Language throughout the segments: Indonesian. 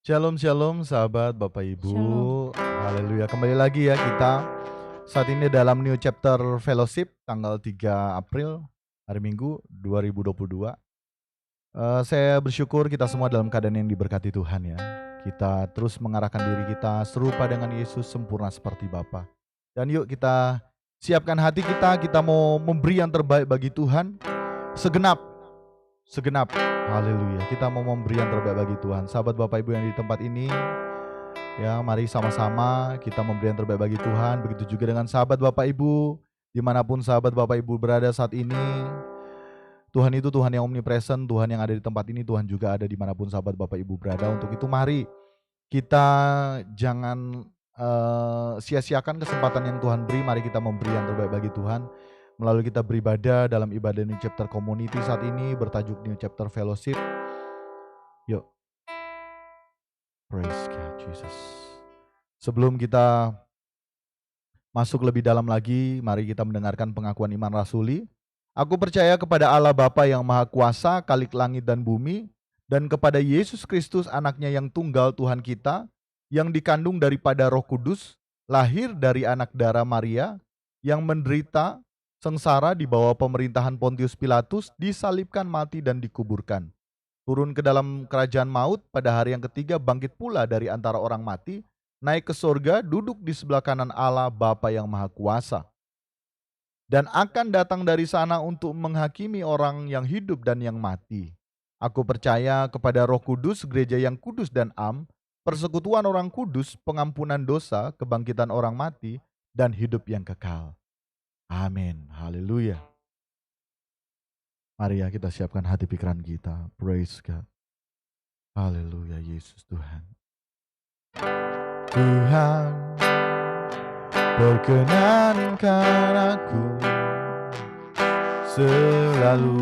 Shalom shalom sahabat Bapak Ibu. Shalom. Haleluya. Kembali lagi ya kita saat ini dalam New Chapter Fellowship tanggal 3 April hari Minggu 2022. Saya bersyukur kita semua dalam keadaan yang diberkati Tuhan ya. Kita terus mengarahkan diri kita serupa dengan Yesus sempurna seperti Bapa. Dan yuk kita siapkan hati kita mau memberi yang terbaik bagi Tuhan. Segenap. Haleluya. Kita mau memberi yang terbaik bagi Tuhan. Sahabat Bapak Ibu yang di tempat ini, ya mari sama-sama kita memberi yang terbaik bagi Tuhan. Begitu juga dengan sahabat Bapak Ibu, dimanapun sahabat Bapak Ibu berada saat ini. Tuhan itu Tuhan yang omnipresent, Tuhan yang ada di tempat ini, Tuhan juga ada dimanapun sahabat Bapak Ibu berada. Untuk itu mari kita jangan sia-siakan kesempatan yang Tuhan beri. Mari kita memberi yang terbaik bagi Tuhan melalui kita beribadah dalam ibadah New Chapter Community saat ini bertajuk New Chapter Fellowship. Yuk, praise God Jesus. Sebelum kita masuk lebih dalam lagi, mari kita mendengarkan pengakuan iman rasuli. Aku percaya kepada Allah Bapa yang Maha Kuasa, Khalik langit dan bumi, dan kepada Yesus Kristus anaknya yang tunggal Tuhan kita, yang dikandung daripada Roh Kudus, lahir dari anak darah Maria, yang menderita sengsara di bawah pemerintahan Pontius Pilatus, disalibkan, mati dan dikuburkan. Turun ke dalam kerajaan maut, pada hari yang ketiga bangkit pula dari antara orang mati, naik ke surga, duduk di sebelah kanan Allah Bapa yang Maha Kuasa. Dan akan datang dari sana untuk menghakimi orang yang hidup dan yang mati. Aku percaya kepada Roh Kudus, gereja yang kudus dan am, persekutuan orang kudus, pengampunan dosa, kebangkitan orang mati, dan hidup yang kekal. Amin. Haleluya. Mari ya kita siapkan hati pikiran kita. Praise God. Haleluya Yesus Tuhan. Tuhan, perkenankan aku selalu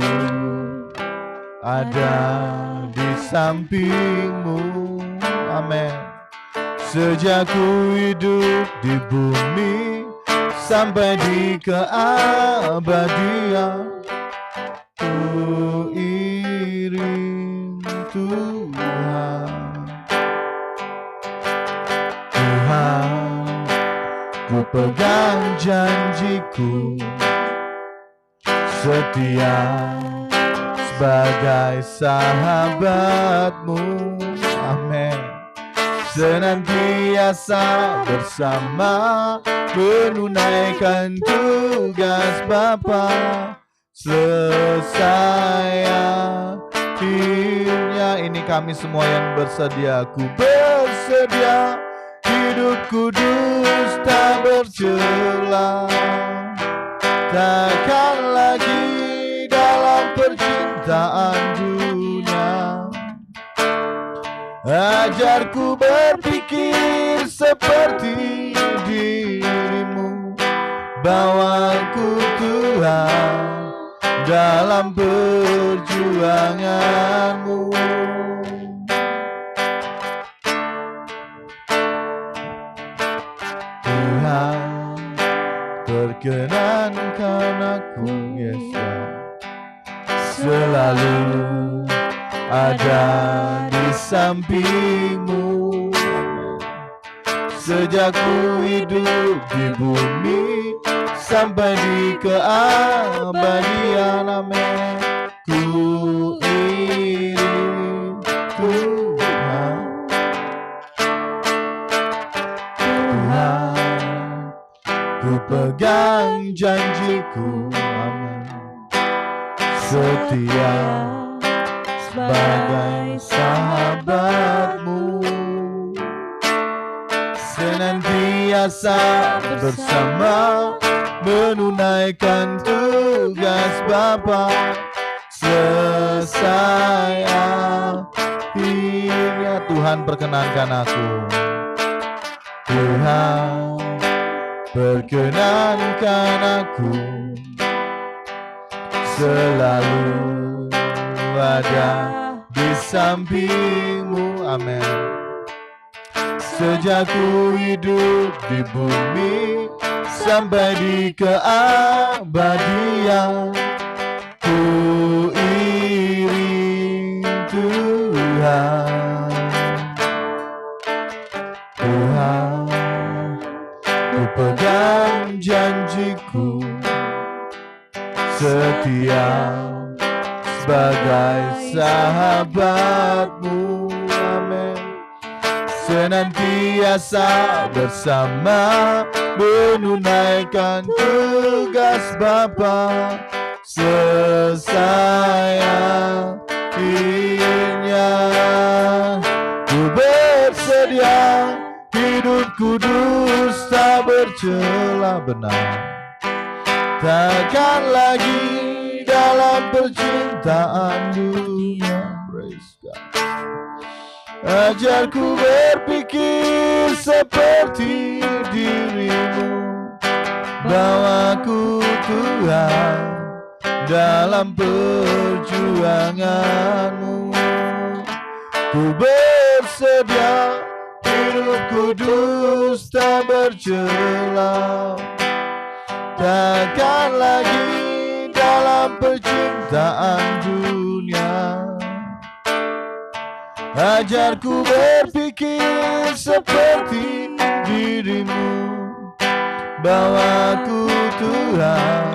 ada di samping-Mu. Amin. Sejak ku hidup di bumi sampai di keabadian, ku iring Tuhan. Tuhan, ku pegang janjiku, setia sebagai sahabat-Mu. Amin. Senantiasa bersama, menunaikan tugas Bapa. Selesai akhirnya ini kami semua yang bersedia. Ku bersedia hidup kudus tak bercela, takkan lagi dalam percintaan dunia. Ajarku berpikir seperti dirimu, bawaku Tuhan dalam perjuangan-Mu. Tuhan, perkenankan aku, yes God, selalu ada di samping-Mu. Sejak ku hidup di bumi sampai di keabadian. Amin. Ku iring Tuhan. Tuhan, ku pegang janjiku. Amin. Setia sebagai sahabat-Mu, senantiasa bersama, menunaikan tugas Bapa. Selesai akhirnya, Tuhan perkenankan aku. Tuhan, perkenankan aku selalu ada di samping-Mu. Amin. Sejak ku hidup di bumi sampai di keabadian, ku iring Tuhan. ku pegang janjiku, setia sebagai sahabatmu. Amin. Senantiasa bersama menunaikan tugas Bapa sesayanginya. Ku bersedia hidup kudus tak bercela benar, takkan lagi dalam percintaan dunia. Praise God. Ajarku berpikir seperti dirimu, bawaku Tuhan dalam perjuanganmu. Ku bersedia hidup kudus tak bercela, takkan lagi dalam percintaan dunia. Ajarku berpikir seperti dirimu, bawaku Tuhan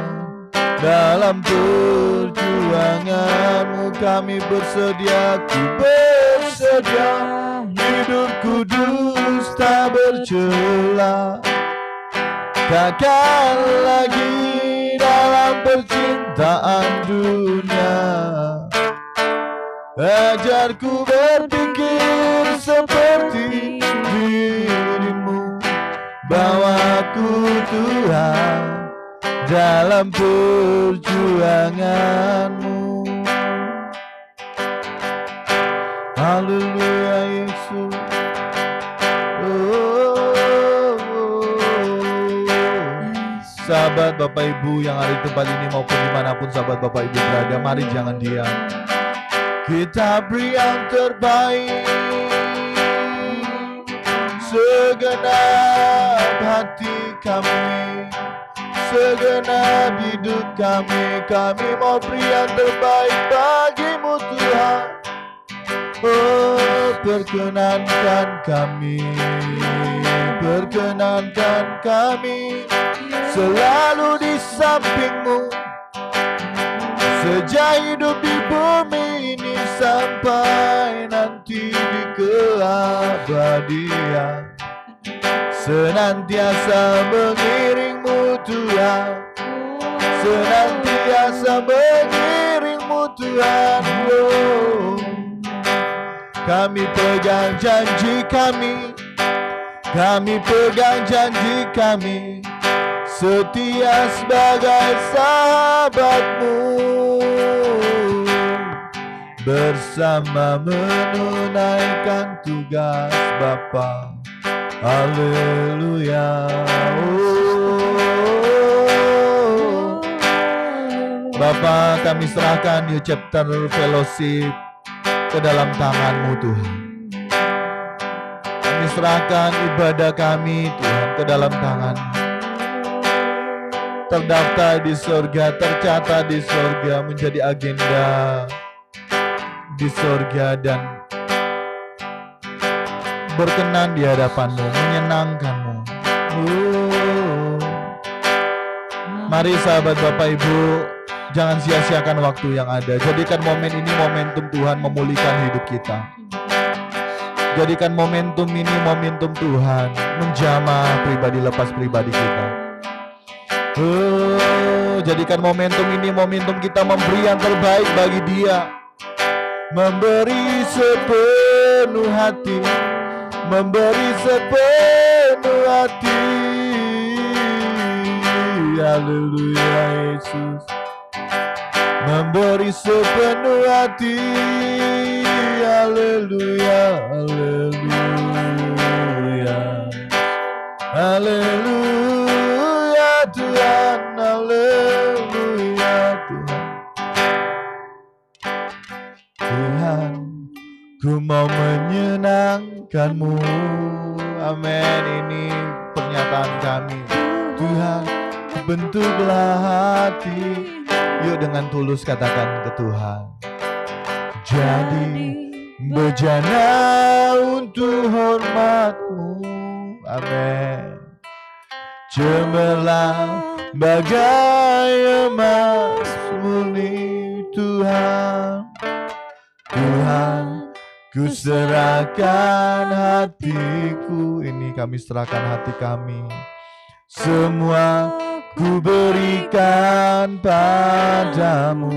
dalam perjuanganmu. Kami bersedia, ku bersedia hidup kudus tak bercela, takkan lagi dalam percintaan dunia. Ajarku berpikir seperti dirimu, bawaku Tuhan dalam perjuanganmu. Haleluya Yesus. Sahabat Bapak Ibu yang ada di tempat ini maupun dimanapun sahabat Bapak Ibu berada, mari jangan diam. Kita beri yang terbaik, segenap hati kami, segenap hidup kami. Kami mau beri yang terbaik bagimu Tuhan. Oh, perkenankan kami, perkenankan kami selalu di sampingmu, sejak hidup di bumi ini sampai nanti di keabadian. Senantiasa mengiringmu Tuhan, senantiasa mengiringmu Tuhan. Oh, kami pegang janji kami, kami pegang janji kami, setia sebagai sahabatmu, bersama menunaikan tugas Bapa. Haleluya. Oh, Bapa, kami serahkan New Chapter Fellowship ke dalam tangan-Mu Tuhan. Kami serahkan ibadah kami Tuhan ke dalam tangan-Mu. Terdaftar di surga, tercatat di surga, menjadi agenda di surga dan berkenan di hadapan-Mu, menyenangkan-Mu. Mari sahabat Bapak Ibu, jangan sia-siakan waktu yang ada. Jadikan momen ini momentum Tuhan memulihkan hidup kita. Jadikan momentum ini momentum Tuhan menjamah pribadi lepas pribadi kita. Jadikan momentum ini momentum kita memberi yang terbaik bagi Dia, memberi sepenuh hati, memberi sepenuh hati. Haleluya Yesus, memberi sepenuh hati. Haleluya, haleluya, haleluya Tuhan, haleluya Tuhan. Tuhan, ku mau menyenangkan-Mu. Amin. Ini pernyataan kami. Tuhan, bentuklah hati. Yuk dengan tulus katakan ke Tuhan. Jadi bejana untuk hormat-Mu. Amin. cemerlang bagai emas murni. Tuhan, Tuhan, ku serahkan hatiku. Ini kami serahkan hati kami. Semua ku berikan padamu.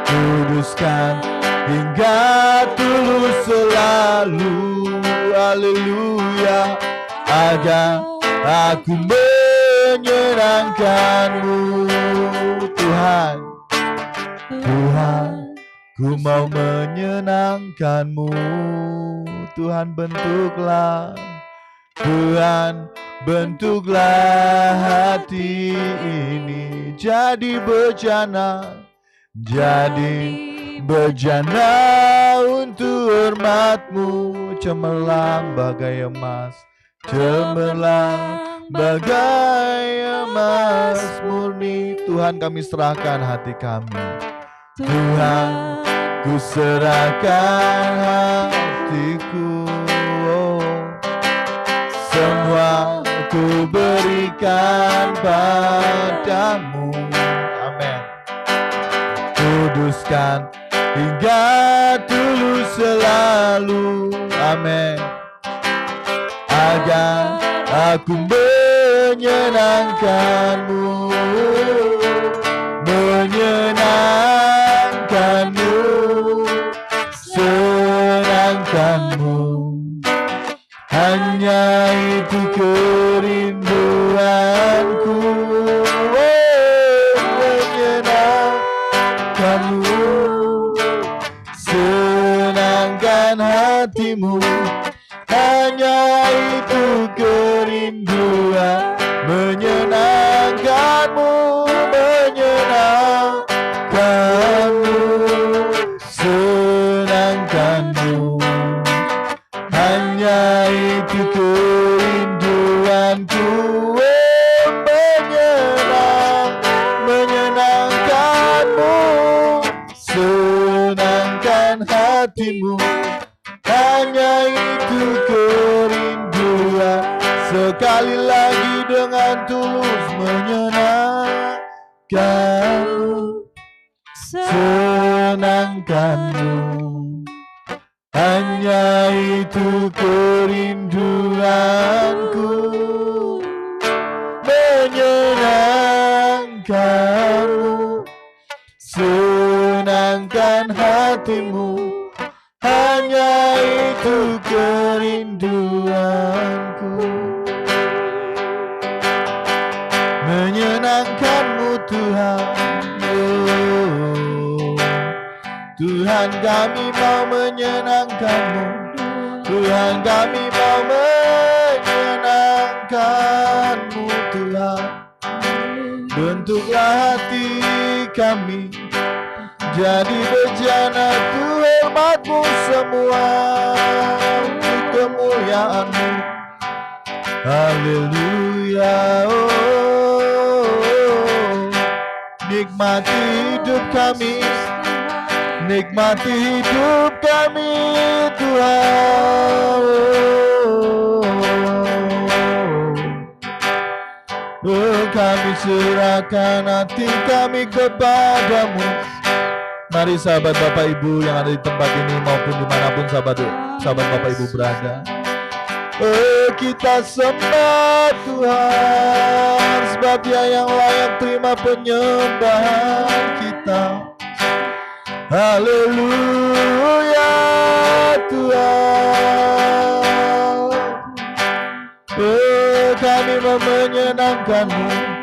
Kuduskan hingga tulus selalu. Haleluya. Agar aku menyenangkanmu. Tuhan, Tuhan, ku mau menyenangkanmu. Tuhan, bentuklah, Tuhan, bentuklah hati ini jadi bejana, jadi bejana untuk hormat-Mu. Cemerlang bagai emas, cemerlang bagai emas murni. Tuhan, kami serahkan hati kami. Tuhan, ku serahkan hatiku. Semua ku berikan padamu. Amin. Kuduskan hingga tulus selalu. Amin. Agar aku menyenangkanmu, menyenangkanmu, senangkanmu. Hanya itu kerinduanku, menyenangkanmu, senangkan hatimu. Hanya itu kerinduan, menyenangkanmu, menyenangkanmu, senangkanmu. Hanya itu kerinduanku, menyenangkanmu, senangkan hatimu. Hanya itu kerinduan. Sekali lagi dengan tulus, menyenangkanmu, senangkanmu. Hanya itu kerinduanku, menyenangkanmu, senangkan hatimu. Hanya itu kerinduanku, menyenangkanmu Tuhan. Oh, Tuhan, kami mau menyenangkanmu. Tuhan, kami mau menyenangkanmu. Tuhan, bentuklah hati kami jadi bejana untuk hormat-Mu semua, untuk kemuliaan-Mu. Haleluya. Oh, nikmati hidup kami, nikmati hidup kami Tuhan. Oh, kami serahkan hati kami kepadamu. Mari sahabat Bapak Ibu yang ada di tempat ini maupun dimanapun sahabat Bapak Ibu berada. Oh, kita sembah Tuhan, sebab Dia yang layak terima penyembahan kita. Haleluya Tuhan. Oh, kami mau menyenangkan-Mu.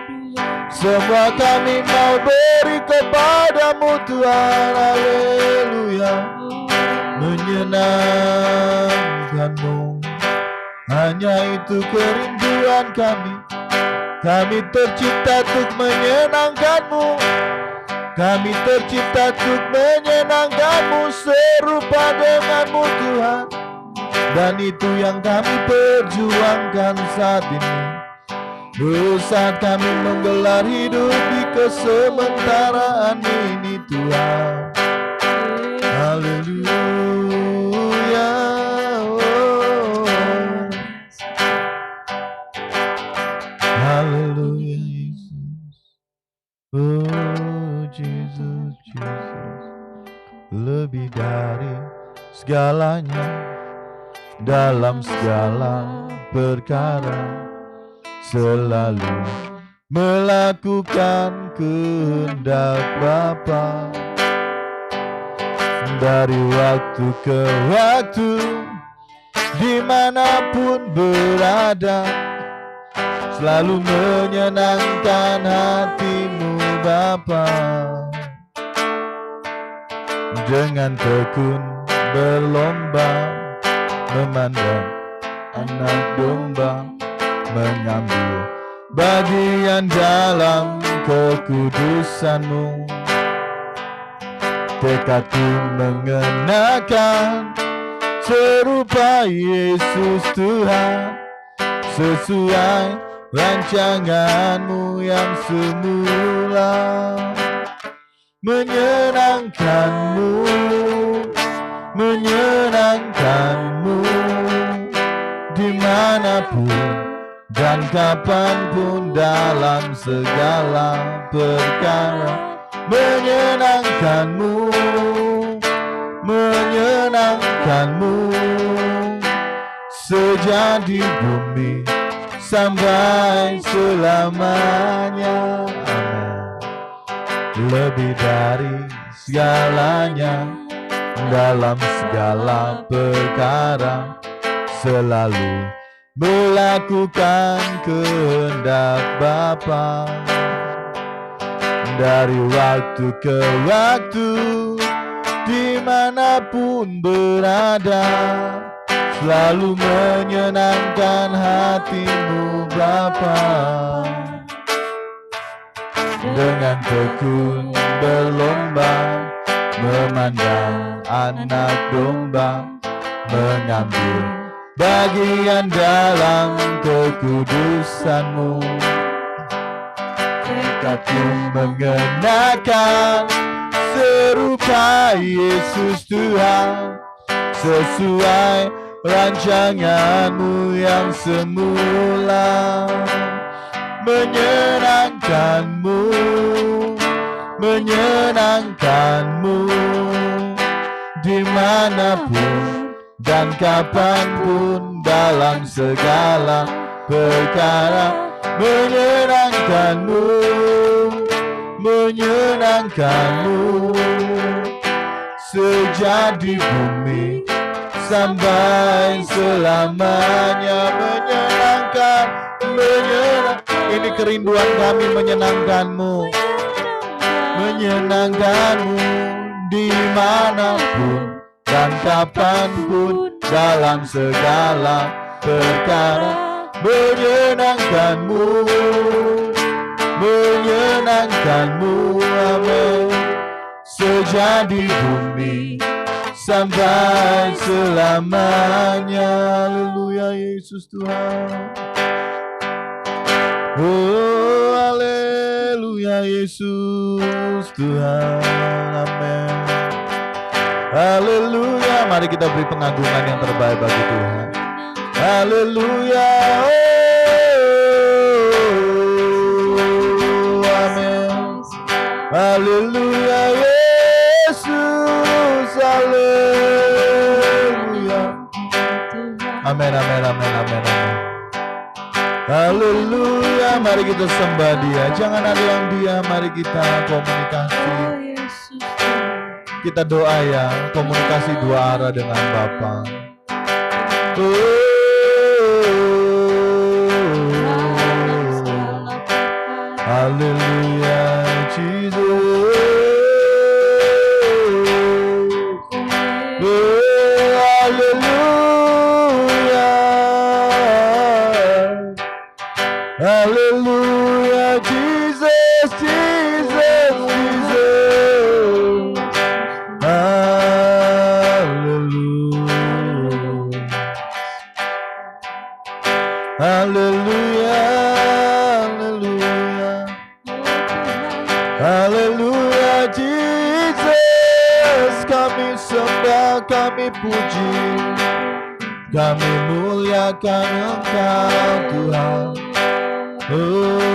Semua kami mau beri kepadamu Tuhan. Haleluya. Menyenangkanmu, hanya itu kerinduan kami. Kami tercipta untuk menyenangkanmu. Kami tercipta untuk menyenangkanmu, serupa denganmu Tuhan. Dan itu yang kami perjuangkan saat ini. Saat kami menggelar hidup di kesementaraan ini Tuhan. Haleluya. Haleluya Yesus. Oh Jesus, Jesus. Lebih dari segalanya, dalam segala perkara, selalu melakukan kehendak Bapa. Dari waktu ke waktu, dimanapun berada, selalu menyenangkan hatimu Bapa. Dengan tekun berlomba, memandang anak domba, mengambil bagian dalam kekudusan-Mu. Tekadku mengenakan serupa Yesus Tuhan, sesuai rancangan-Mu yang semula. Menyenangkan-Mu, menyenangkan-Mu, dimanapun dan kapanpun dalam segala perkara. Menyenangkan-Mu, menyenangkan-Mu, sejak di bumi sampai selamanya. Lebih dari segalanya, dalam segala perkara, selalu melakukan kehendak Bapa. Dari waktu ke waktu, dimanapun berada, selalu menyenangkan hatimu Bapa. Dengan tekun berlomba, memandang anak domba, mengambil bagian dalam kekudusan-Mu. Tekadku mengenakan serupa Yesus Tuhan, sesuai rancangan-Mu yang semula. Menyenangkan-Mu, menyenangkan-Mu, dimanapun dan kapanpun dalam segala perkara. Menyenangkan-Mu, menyenangkan-Mu, sejak di bumi sampai selamanya. Menyenangkan, menyenangkan. Ini kerinduan kami, menyenangkan-Mu, menyenangkan-Mu, dimanapun dan kapanpun dalam segala perkara. Menyenangkan-Mu, menyenangkan-Mu, amin, sejak di bumi sampai selamanya. Haleluya Yesus Tuhan. Oh, haleluya Yesus Tuhan, amin. Haleluya, mari kita beri pengagungan yang terbaik bagi Tuhan. Haleluya, oh, amin. Haleluya Yesus, haleluya. Amin, amin, amin, amin, amin. Haleluya, mari kita sembah Dia. Jangan ada yang diam, mari kita komunikasi. Kita doa ya, komunikasi dua arah dengan Bapa. Haleluya Jesus. Hallelujah, Jesus, Jesus, Jesus. Hallelujah. Hallelujah, hallelujah. Hallelujah, Jesus. Kami sembah, kami puji, kami muliakan Engkau Tuhan. Oh,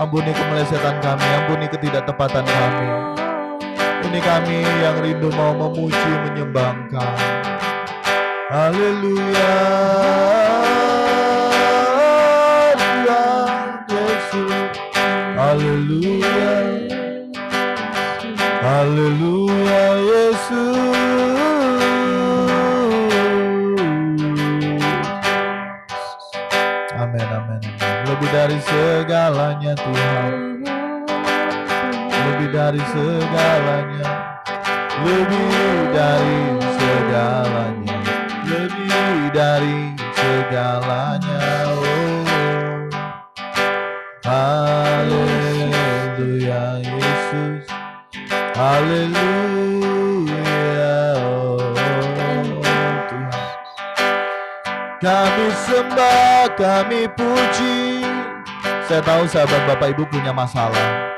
Ampuni kemelesetan kami, ampuni ketidaktepatan kami. Ini kami yang rindu mau memuji, menyembah Engkau. Haleluya, Tuhan Yesus. Haleluya, haleluya Yesus. Amin, amin, amin. Lebih dari segalanya Tuhan, lebih dari segalanya, lebih dari segalanya, lebih dari segalanya. Oh, haleluya Yesus, haleluya. Oh Tuhan, kami sembah, kami puji. Saya tahu sahabat Bapak Ibu punya masalah.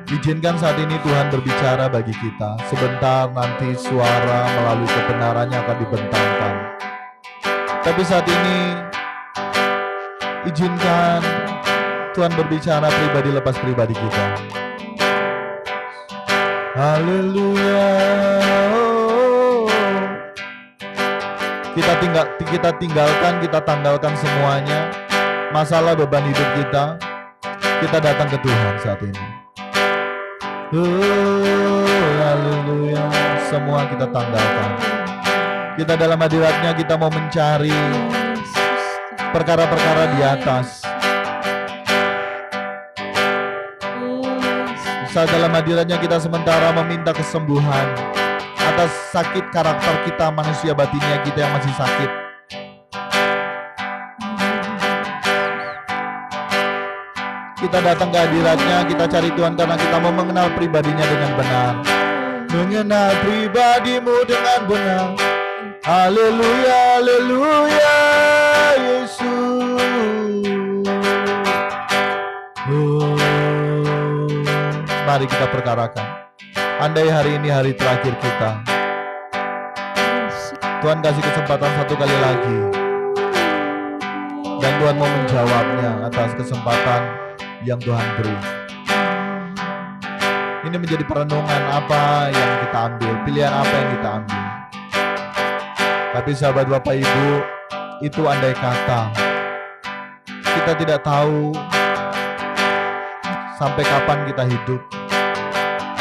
Izinkan saat ini Tuhan berbicara bagi kita. Sebentar nanti suara melalui kebenarannya akan dibentangkan. Tapi saat ini izinkan Tuhan berbicara pribadi lepas pribadi kita. Haleluya. Kita tinggalkan, kita tanggalkan semuanya. Masalah beban hidup kita. Kita datang ke Tuhan saat ini. Haleluya. Semua kita tanggalkan. Kita dalam hadirat-Nya, kita mau mencari perkara-perkara di atas. Saat dalam hadirat-Nya kita sementara meminta kesembuhan atas sakit karakter kita, manusia batinnya kita yang masih sakit. Kita datang ke hadirat-Nya, kita cari Tuhan karena kita mau mengenal pribadinya dengan benar. Mengenal pribadimu dengan benar. Haleluya, haleluya Yesus. Mari kita perkarakan. Andai hari ini hari terakhir kita, Tuhan kasih kesempatan satu kali lagi, dan Tuhan mau menjawabnya atas kesempatan yang Tuhan beri. Ini menjadi perenungan apa yang kita ambil, pilihan apa yang kita ambil. Tapi sahabat Bapak Ibu, itu andai kata. Kita tidak tahu sampai kapan kita hidup.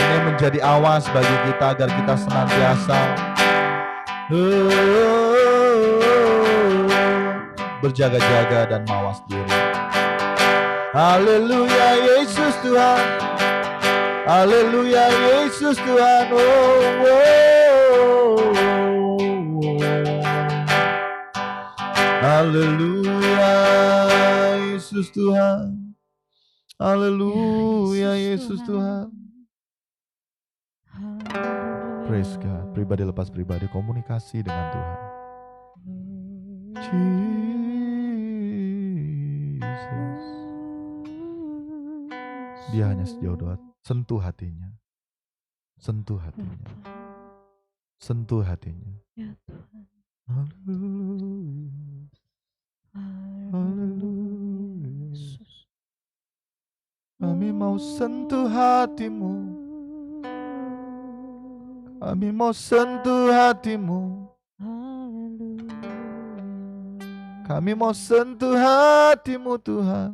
Ini menjadi awas bagi kita agar kita senantiasa berjaga-jaga dan mawas diri. Haleluya Yesus Tuhan. Haleluya Yesus Tuhan. Haleluya Yesus Tuhan. Haleluya Yesus Tuhan. Praise God. Pribadi lepas pribadi, komunikasi dengan Tuhan. Jesus. Dia hanya sejauh doa. Sentuh hatinya. Sentuh hatinya. Sentuh hatinya. Haleluya. Haleluya. Kami mau sentuh hatimu. Kami mau sentuh hatimu. Kami mau sentuh hatimu Tuhan.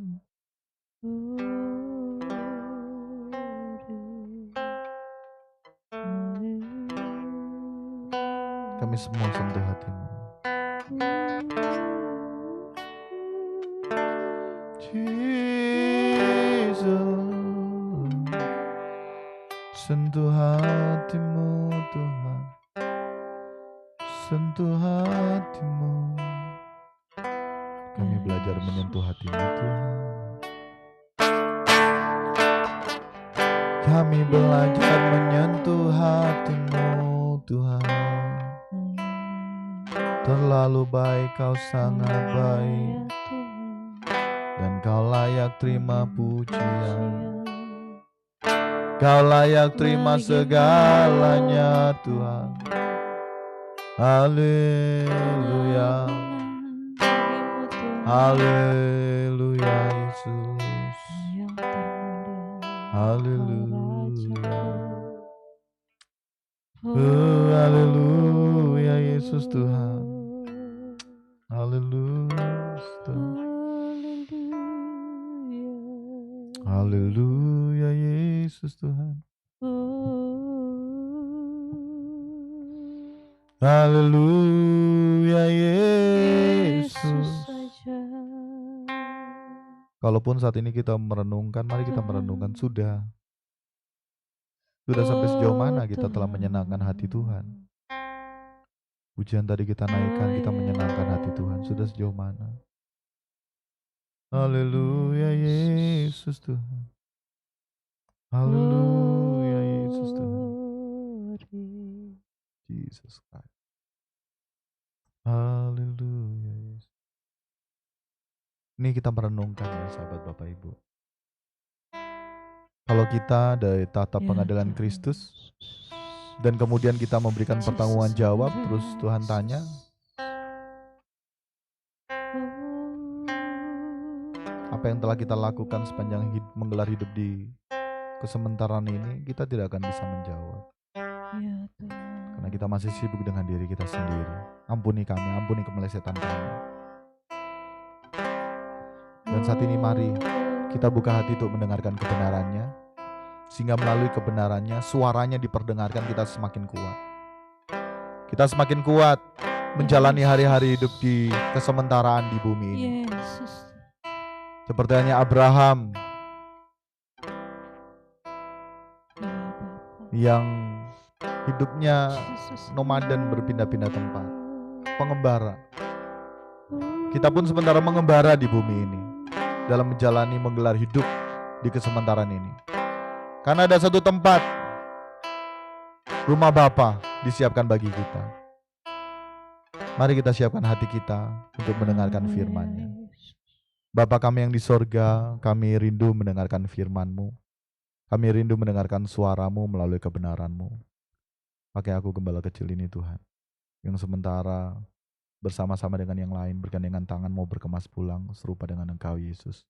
Kami semua sentuh hatimu. Jesus. Sentuh hatimu Tuhan. Sentuh hatimu. Kami belajar menyentuh hatimu Tuhan. Kami belajar menyentuh hatimu Tuhan. Terlalu baik, Kau sangat baik, dan Kau layak terima pujian. Kau layak terima segalanya Tuhan. Haleluya. Haleluya Yesus. Haleluya. Haleluya Yesus Tuhan. Haleluya Tuhan. Haleluya Yesus Tuhan. Haleluya Yesus. Kalaupun saat ini kita merenungkan, mari kita merenungkan sudah sampai sejauh mana kita telah menyenangkan hati Tuhan. Pujian tadi kita naikkan, kita menyenangkan hati Tuhan. Sudah sejauh mana? Haleluya Yesus Tuhan. Haleluya Yesus Tuhan. Jesus Christ. Haleluya Yesus. Ini kita merenungkan ya sahabat Bapak Ibu. Kalau kita dari tahta pengadilan Kristus dan kemudian kita memberikan pertanggungan jawab, terus Tuhan tanya, apa yang telah kita lakukan sepanjang menggelar hidup di kesementaraan ini, kita tidak akan bisa menjawab. Karena kita masih sibuk dengan diri kita sendiri. Ampuni kami, ampuni kemelesetan kami. Dan saat ini mari kita buka hati untuk mendengarkan kebenarannya, sehingga melalui kebenarannya, suaranya diperdengarkan, kita semakin kuat. Kita semakin kuat menjalani hari-hari hidup di kesementaraan di bumi ini. Seperti hanya Abraham yang hidupnya nomaden, berpindah-pindah tempat, pengembara. Kita pun sementara mengembara di bumi ini dalam menjalani menggelar hidup di kesementaraan ini. Karena ada satu tempat, rumah Bapa disiapkan bagi kita. Mari kita siapkan hati kita untuk mendengarkan firman-Nya. Bapa kami yang di sorga, kami rindu mendengarkan firman-Mu. Kami rindu mendengarkan suara-Mu melalui kebenaran-Mu. Pakai aku gembala kecil ini Tuhan, yang sementara bersama-sama dengan yang lain bergandengan tangan mau berkemas pulang serupa dengan Engkau Yesus.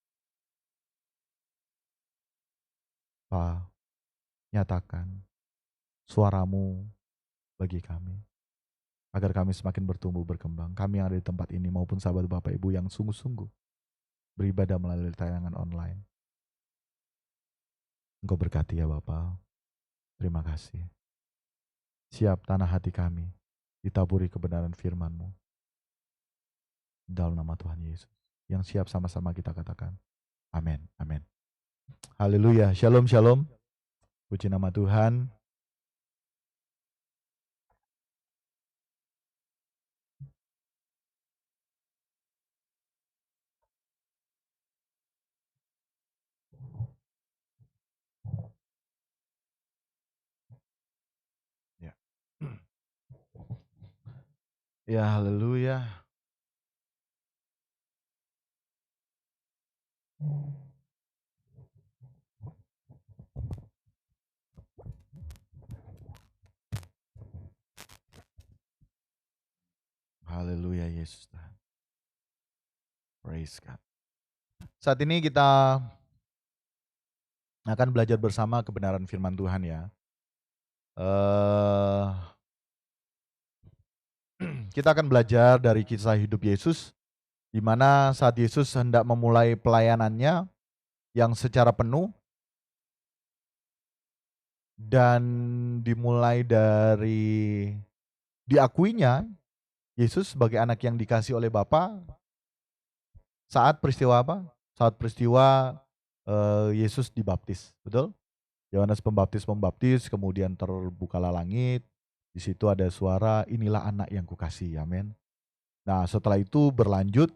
Pak, nyatakan suara-Mu bagi kami, agar kami semakin bertumbuh berkembang. Kami yang ada di tempat ini maupun sahabat Bapak Ibu yang sungguh-sungguh beribadah melalui tayangan online. Engkau berkati ya Bapak. Terima kasih. Siap tanah hati kami ditaburi kebenaran firman-Mu. Dalam nama Tuhan Yesus. Yang siap sama-sama kita katakan. Amin. Amin. Haleluya. Shalom, shalom. Puji nama Tuhan. Ya. Ya, haleluya. Haleluya Yesus Tuhan. Praise God. Saat ini kita akan belajar bersama kebenaran firman Tuhan ya. Kita akan belajar dari kisah hidup Yesus, di mana saat Yesus hendak memulai pelayanannya yang secara penuh dan dimulai dari diakuinya Yesus sebagai anak yang dikasihi oleh Bapa saat peristiwa apa? Saat peristiwa Yesus dibaptis, betul? Yohanes Pembaptis membaptis, kemudian terbukalah langit. Di situ ada suara, inilah anak yang kukasihi, amin. Nah, setelah itu berlanjut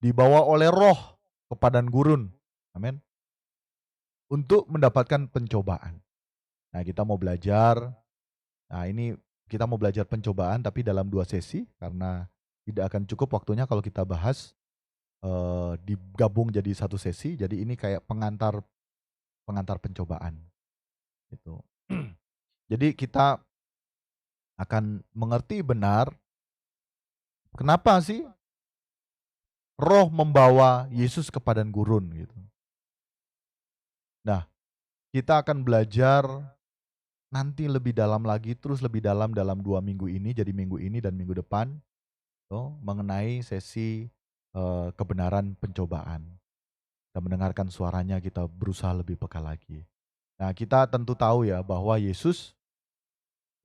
dibawa oleh Roh ke padang gurun, amin, untuk mendapatkan pencobaan. Nah, kita mau belajar. Nah, ini kita mau belajar pencobaan tapi dalam 2 sesi karena tidak akan cukup waktunya kalau kita bahas digabung jadi 1 sesi. Jadi ini kayak pengantar pencobaan. Gitu. Jadi kita akan mengerti benar kenapa sih Roh membawa Yesus ke padang gurun gitu. Nah, kita akan belajar nanti lebih dalam lagi, terus lebih dalam 2 minggu ini, jadi minggu ini dan minggu depan, mengenai sesi kebenaran pencobaan. Dan mendengarkan suaranya kita berusaha lebih peka lagi. Nah, kita tentu tahu ya bahwa Yesus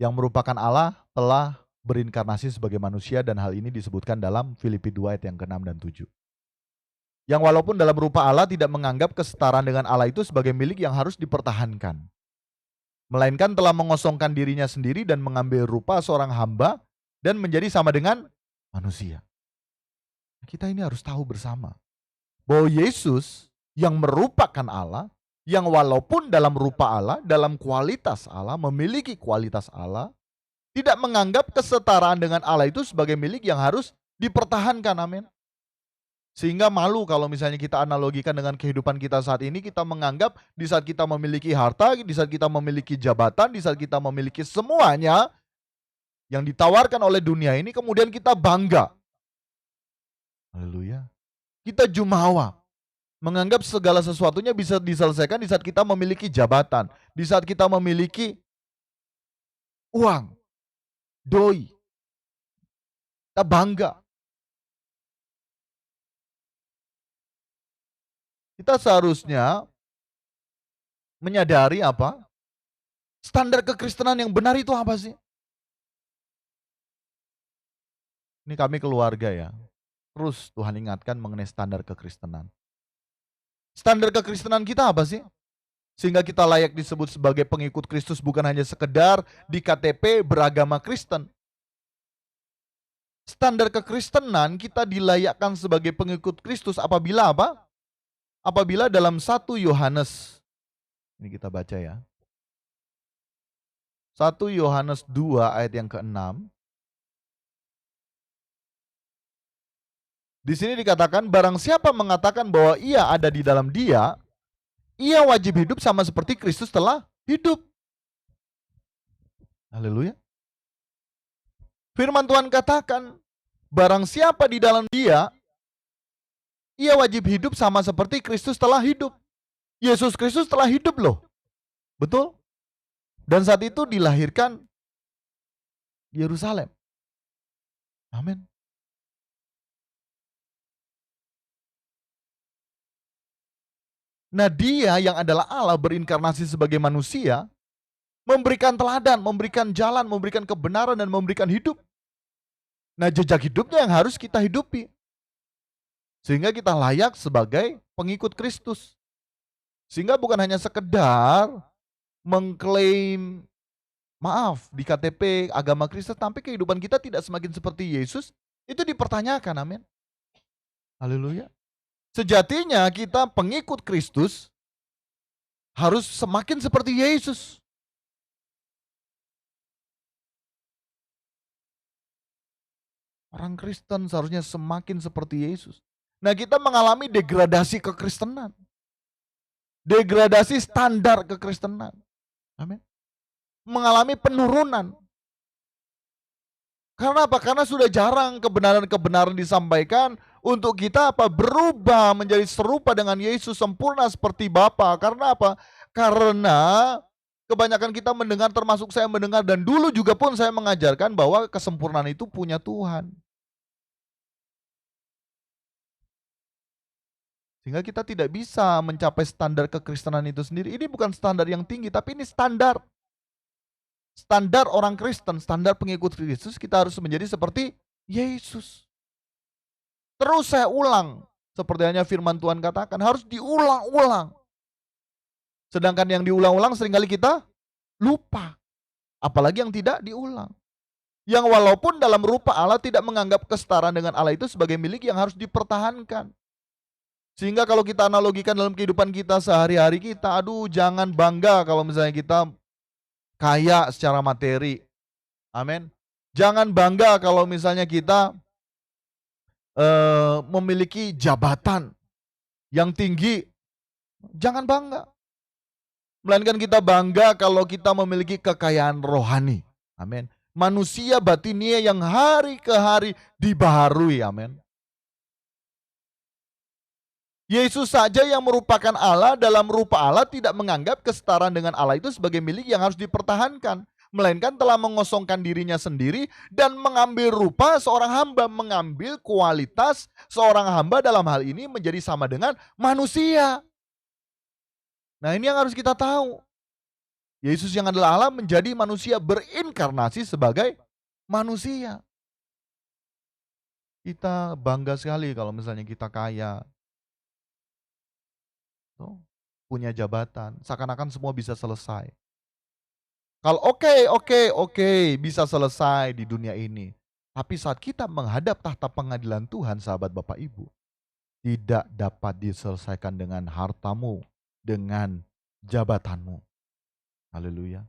yang merupakan Allah telah berinkarnasi sebagai manusia, dan hal ini disebutkan dalam Filipi 2 ayat yang ke-6 dan 7. Yang walaupun dalam rupa Allah tidak menganggap kesetaraan dengan Allah itu sebagai milik yang harus dipertahankan, melainkan telah mengosongkan dirinya sendiri dan mengambil rupa seorang hamba dan menjadi sama dengan manusia. Kita ini harus tahu bersama bahwa Yesus yang merupakan Allah, yang walaupun dalam rupa Allah, dalam kualitas Allah, memiliki kualitas Allah, tidak menganggap kesetaraan dengan Allah itu sebagai milik yang harus dipertahankan, amin. Sehingga malu kalau misalnya kita analogikan dengan kehidupan kita saat ini, kita menganggap di saat kita memiliki harta, di saat kita memiliki jabatan, di saat kita memiliki semuanya yang ditawarkan oleh dunia ini, kemudian kita bangga. Haleluya. Kita jumawa, menganggap segala sesuatunya bisa diselesaikan di saat kita memiliki jabatan, di saat kita memiliki uang, doi. Kita bangga. Kita seharusnya menyadari apa? Standar kekristenan yang benar itu apa sih? Ini kami keluarga ya. Terus Tuhan ingatkan mengenai standar kekristenan. Standar kekristenan kita apa sih? Sehingga kita layak disebut sebagai pengikut Kristus, bukan hanya sekedar di KTP beragama Kristen. Standar kekristenan kita dilayakkan sebagai pengikut Kristus apabila apa? Apabila dalam 1 Yohanes, ini kita baca ya. 1 Yohanes 2 ayat yang ke-6. Di sini dikatakan, barang siapa mengatakan bahwa ia ada di dalam Dia, ia wajib hidup sama seperti Kristus telah hidup. Haleluya. Firman Tuhan katakan, barang siapa di dalam Dia, ia wajib hidup sama seperti Kristus telah hidup. Yesus Kristus telah hidup loh. Betul? Dan saat itu dilahirkan di Yerusalem. Amin. Nah, Dia yang adalah Allah berinkarnasi sebagai manusia, memberikan teladan, memberikan jalan, memberikan kebenaran, dan memberikan hidup. Nah, jejak hidupnya yang harus kita hidupi. Sehingga kita layak sebagai pengikut Kristus. Sehingga bukan hanya sekedar mengklaim, maaf, di KTP agama Kristen, tapi kehidupan kita tidak semakin seperti Yesus, itu dipertanyakan, amin. Haleluya. Sejatinya kita pengikut Kristus harus semakin seperti Yesus. Orang Kristen seharusnya semakin seperti Yesus. Nah, kita mengalami degradasi kekristenan. Degradasi standar kekristenan. Amin. Mengalami penurunan. Karena apa? Karena sudah jarang kebenaran-kebenaran disampaikan untuk kita apa? Berubah menjadi serupa dengan Yesus, sempurna seperti Bapa. Karena apa? Karena kebanyakan kita mendengar, termasuk saya mendengar, dan dulu juga pun saya mengajarkan bahwa kesempurnaan itu punya Tuhan. Sehingga kita tidak bisa mencapai standar kekristenan itu sendiri. Ini bukan standar yang tinggi, tapi ini standar. Standar orang Kristen, standar pengikut Kristus, kita harus menjadi seperti Yesus. Terus saya ulang, seperti hanya firman Tuhan katakan, harus diulang-ulang. Sedangkan yang diulang-ulang seringkali kita lupa. Apalagi yang tidak diulang. Yang walaupun dalam rupa Allah tidak menganggap kesetaraan dengan Allah itu sebagai milik yang harus dipertahankan. Sehingga kalau kita analogikan dalam kehidupan kita sehari-hari kita, aduh jangan bangga kalau misalnya kita kaya secara materi. Amin. Jangan bangga kalau misalnya kita memiliki jabatan yang tinggi. Jangan bangga. Melainkan kita bangga kalau kita memiliki kekayaan rohani. Amin. Manusia batinia yang hari ke hari dibaharui. Amin. Yesus saja yang merupakan Allah dalam rupa Allah tidak menganggap kesetaraan dengan Allah itu sebagai milik yang harus dipertahankan, melainkan telah mengosongkan dirinya sendiri dan mengambil rupa seorang hamba, mengambil kualitas seorang hamba dalam hal ini menjadi sama dengan manusia. Nah, ini yang harus kita tahu. Yesus yang adalah Allah menjadi manusia berinkarnasi sebagai manusia. Kita bangga sekali kalau misalnya kita kaya, tuh, punya jabatan, seakan-akan semua bisa selesai. Kalau oke, bisa selesai di dunia ini. Tapi saat kita menghadap tahta pengadilan Tuhan, sahabat Bapak Ibu, tidak dapat diselesaikan dengan hartamu, dengan jabatanmu. Haleluya.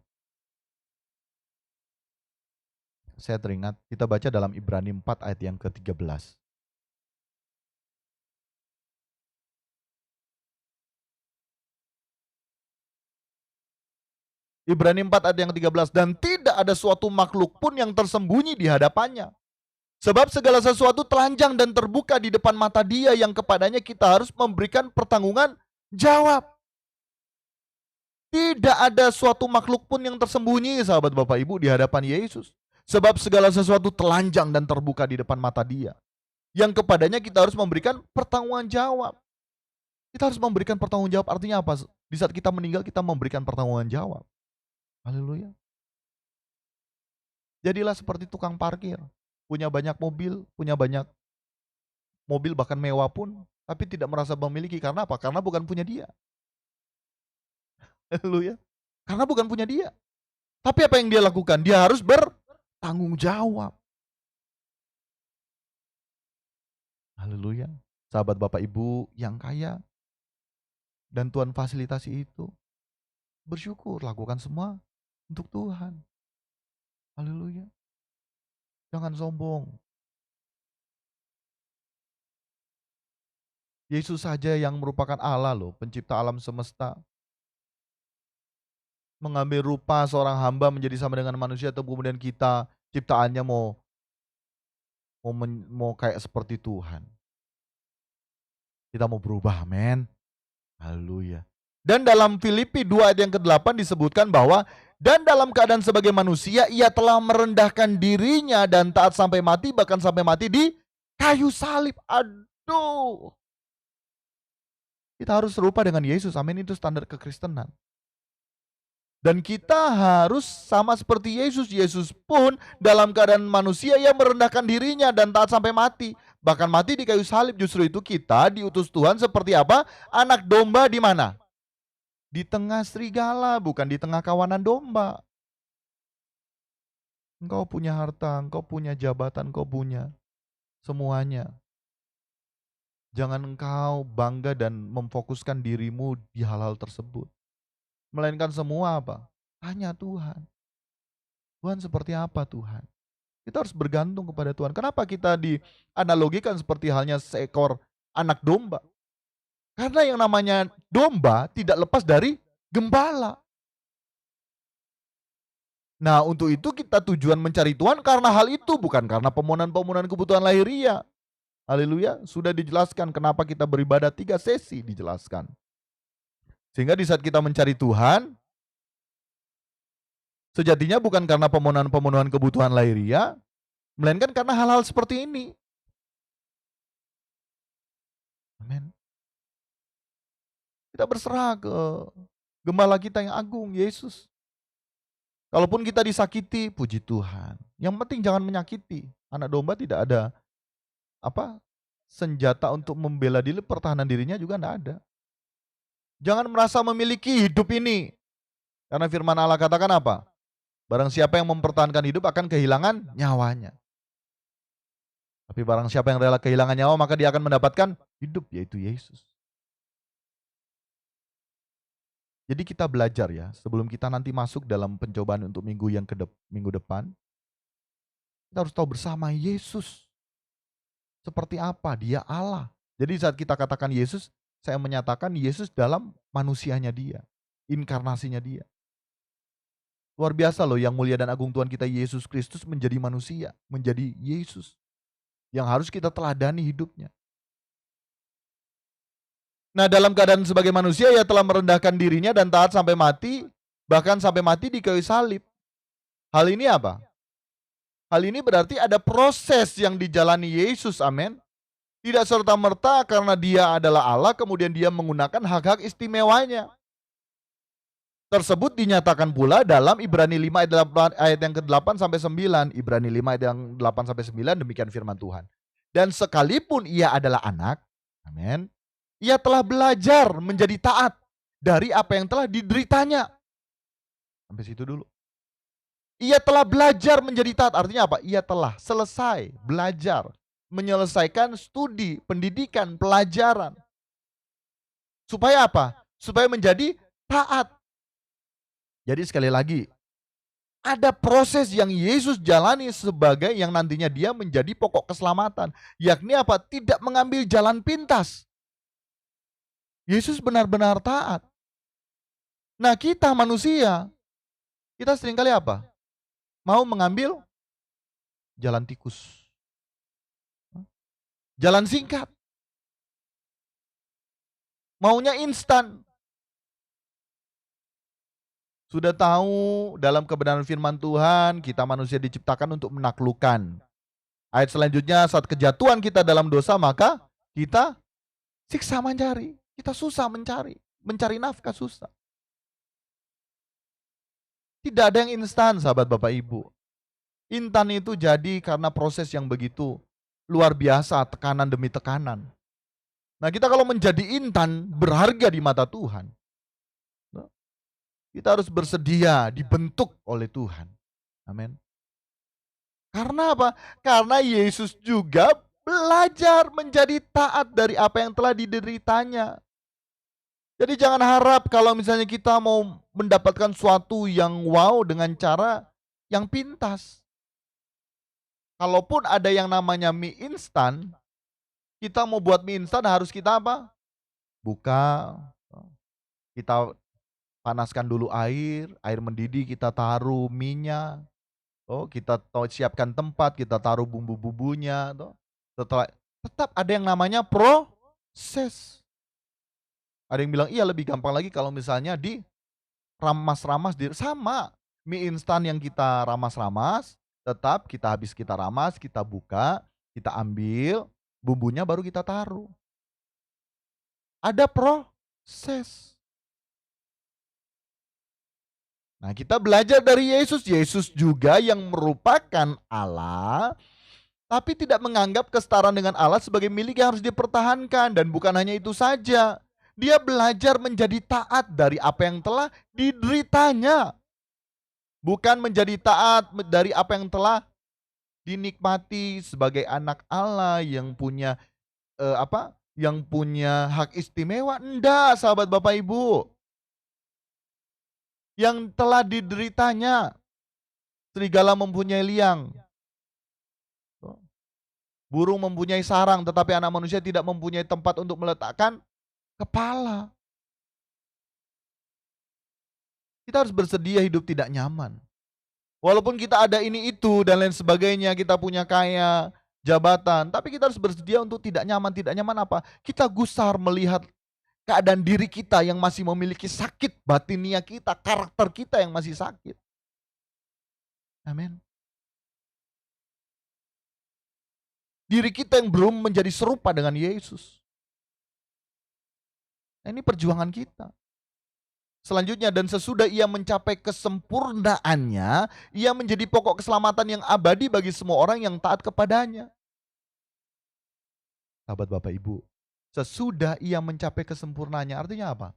Saya teringat, kita baca dalam Ibrani 4 ayat yang ke-13. Ibrani 4 ayat yang ke-13, dan tidak ada suatu makhluk pun yang tersembunyi di hadapannya. Sebab segala sesuatu telanjang dan terbuka di depan mata Dia yang kepadanya kita harus memberikan pertanggungan jawab. Tidak ada suatu makhluk pun yang tersembunyi, sahabat Bapak Ibu, di hadapan Yesus. Sebab segala sesuatu telanjang dan terbuka di depan mata Dia yang kepadanya kita harus memberikan pertanggungan jawab. Kita harus memberikan pertanggung jawab, artinya apa? Di saat kita meninggal kita memberikan pertanggungan jawab. Haleluya. Jadilah seperti tukang parkir. Punya banyak mobil bahkan mewah pun, tapi tidak merasa memiliki. Karena apa? Karena bukan punya dia. Haleluya. Karena bukan punya dia. Tapi apa yang dia lakukan? Dia harus bertanggung jawab. Haleluya. Sahabat Bapak Ibu yang kaya dan Tuhan fasilitasi itu, bersyukur, lakukan semua untuk Tuhan. Haleluya. Jangan sombong. Yesus saja yang merupakan Allah loh, pencipta alam semesta, mengambil rupa seorang hamba menjadi sama dengan manusia, atau kemudian kita ciptaannya mau kayak seperti Tuhan. Kita mau berubah, amin. Haleluya. Dan dalam Filipi 2 ayat yang ke-8 disebutkan bahwa dan dalam keadaan sebagai manusia ia telah merendahkan dirinya dan taat sampai mati, bahkan sampai mati di kayu salib. Aduh. Kita harus serupa dengan Yesus, amin, itu standar kekristenan. Dan kita harus sama seperti Yesus. Yesus pun dalam keadaan manusia ia merendahkan dirinya dan taat sampai mati. Bahkan mati di kayu salib. Justru itu kita diutus Tuhan seperti apa? Anak domba di mana? Di tengah serigala, bukan di tengah kawanan domba. Engkau punya harta, engkau punya jabatan, engkau punya semuanya. Jangan engkau bangga dan memfokuskan dirimu di hal-hal tersebut. Melainkan semua apa? Tanya Tuhan. Tuhan seperti apa Tuhan? Kita harus bergantung kepada Tuhan. Kenapa kita dianalogikan seperti halnya seekor anak domba? Karena yang namanya domba tidak lepas dari gembala. Nah, untuk itu kita tujuan mencari Tuhan karena hal itu, bukan karena permohonan-permohonan kebutuhan lahiriah. Haleluya, sudah dijelaskan kenapa kita beribadah 3 sesi dijelaskan. Sehingga di saat kita mencari Tuhan, sejatinya bukan karena pemenuhan-pemenuhan kebutuhan lahiriah, melainkan karena hal-hal seperti ini. Amin. Kita berserah ke gembala kita yang agung, Yesus. Kalaupun kita disakiti, puji Tuhan. Yang penting jangan menyakiti. Anak domba tidak ada senjata untuk membela diri, pertahanan dirinya juga tidak ada. Jangan merasa memiliki hidup ini. Karena firman Allah katakan apa? Barang siapa yang mempertahankan hidup akan kehilangan nyawanya. Tapi barang siapa yang rela kehilangan nyawa, maka dia akan mendapatkan hidup, yaitu Yesus. Jadi kita belajar ya, sebelum kita nanti masuk dalam pencobaan untuk minggu depan, kita harus tahu bersama Yesus seperti apa, dia Allah. Jadi saat kita katakan Yesus, saya menyatakan Yesus dalam manusianya dia, inkarnasinya dia. Luar biasa loh, yang mulia dan agung Tuhan kita Yesus Kristus menjadi manusia, menjadi Yesus yang harus kita teladani hidupnya. Nah, dalam keadaan sebagai manusia, ia telah merendahkan dirinya dan taat sampai mati, bahkan sampai mati di kayu salib. Hal ini apa? Hal ini berarti ada proses yang dijalani Yesus, amin. Tidak serta-merta karena dia adalah Allah, kemudian dia menggunakan hak-hak istimewanya. Tersebut dinyatakan pula dalam Ibrani 5 ayat yang ke-8 sampai 9. Ibrani 5 ayat yang 8 sampai 9, demikian firman Tuhan. Dan sekalipun ia adalah anak, amin, ia telah belajar menjadi taat dari apa yang telah dideritanya. Sampai situ dulu. Ia telah belajar menjadi taat, artinya apa? Ia telah selesai belajar, menyelesaikan studi, pendidikan, pelajaran. Supaya apa? Supaya menjadi taat. Jadi sekali lagi, ada proses yang Yesus jalani sebagai yang nantinya dia menjadi pokok keselamatan. Yakni apa? Tidak mengambil jalan pintas. Yesus benar-benar taat. Nah, kita manusia, kita seringkali apa? Mau mengambil jalan tikus. Jalan singkat. Maunya instan. Sudah tahu dalam kebenaran firman Tuhan, kita manusia diciptakan untuk menaklukkan. Ayat selanjutnya, saat kejatuhan kita dalam dosa, maka kita siksa mencari. Kita susah mencari. Mencari nafkah susah. Tidak ada yang instan, sahabat Bapak Ibu. Intan itu jadi karena proses yang begitu luar biasa, tekanan demi tekanan. Nah, kita kalau menjadi intan, berharga di mata Tuhan. Kita harus bersedia dibentuk oleh Tuhan. Amin. Karena apa? Karena Yesus juga belajar menjadi taat dari apa yang telah dideritanya. Jadi jangan harap kalau misalnya kita mau mendapatkan suatu yang wow dengan cara yang pintas. Kalaupun ada yang namanya mie instan, kita mau buat mie instan harus kita apa? Buka, kita panaskan dulu air mendidih, kita taruh minyak, kita siapkan tempat, kita taruh bumbu-bumbunya. Setelah, tetap ada yang namanya proses. Ada yang bilang, iya lebih gampang lagi kalau misalnya di ramas-ramas, sama. Mie instan yang kita ramas-ramas, tetap kita ramas, kita buka, kita ambil, bumbunya baru kita taruh. Ada proses. Nah, kita belajar dari Yesus. Yesus juga yang merupakan Allah, tapi tidak menganggap kesetaraan dengan Allah sebagai milik yang harus dipertahankan. Dan bukan hanya itu saja, dia belajar menjadi taat dari apa yang telah dideritanya. Bukan menjadi taat dari apa yang telah dinikmati sebagai anak Allah yang punya yang punya hak istimewa. Enggak, sahabat Bapak Ibu. Yang telah dideritanya. Serigala mempunyai liang, burung mempunyai sarang, tetapi anak manusia tidak mempunyai tempat untuk meletakkan kepala. Kita harus bersedia hidup tidak nyaman. Walaupun kita ada ini itu dan lain sebagainya, kita punya kaya, jabatan, tapi kita harus bersedia untuk tidak nyaman. Tidak nyaman apa? Kita gusar melihat keadaan diri kita yang masih memiliki sakit batinia kita, karakter kita yang masih sakit. Amin. Diri kita yang belum menjadi serupa dengan Yesus. Nah, ini perjuangan kita. Selanjutnya, dan sesudah ia mencapai kesempurnaannya, ia menjadi pokok keselamatan yang abadi bagi semua orang yang taat kepadanya. Sahabat Bapak Ibu, sesudah ia mencapai kesempurnaannya, artinya apa?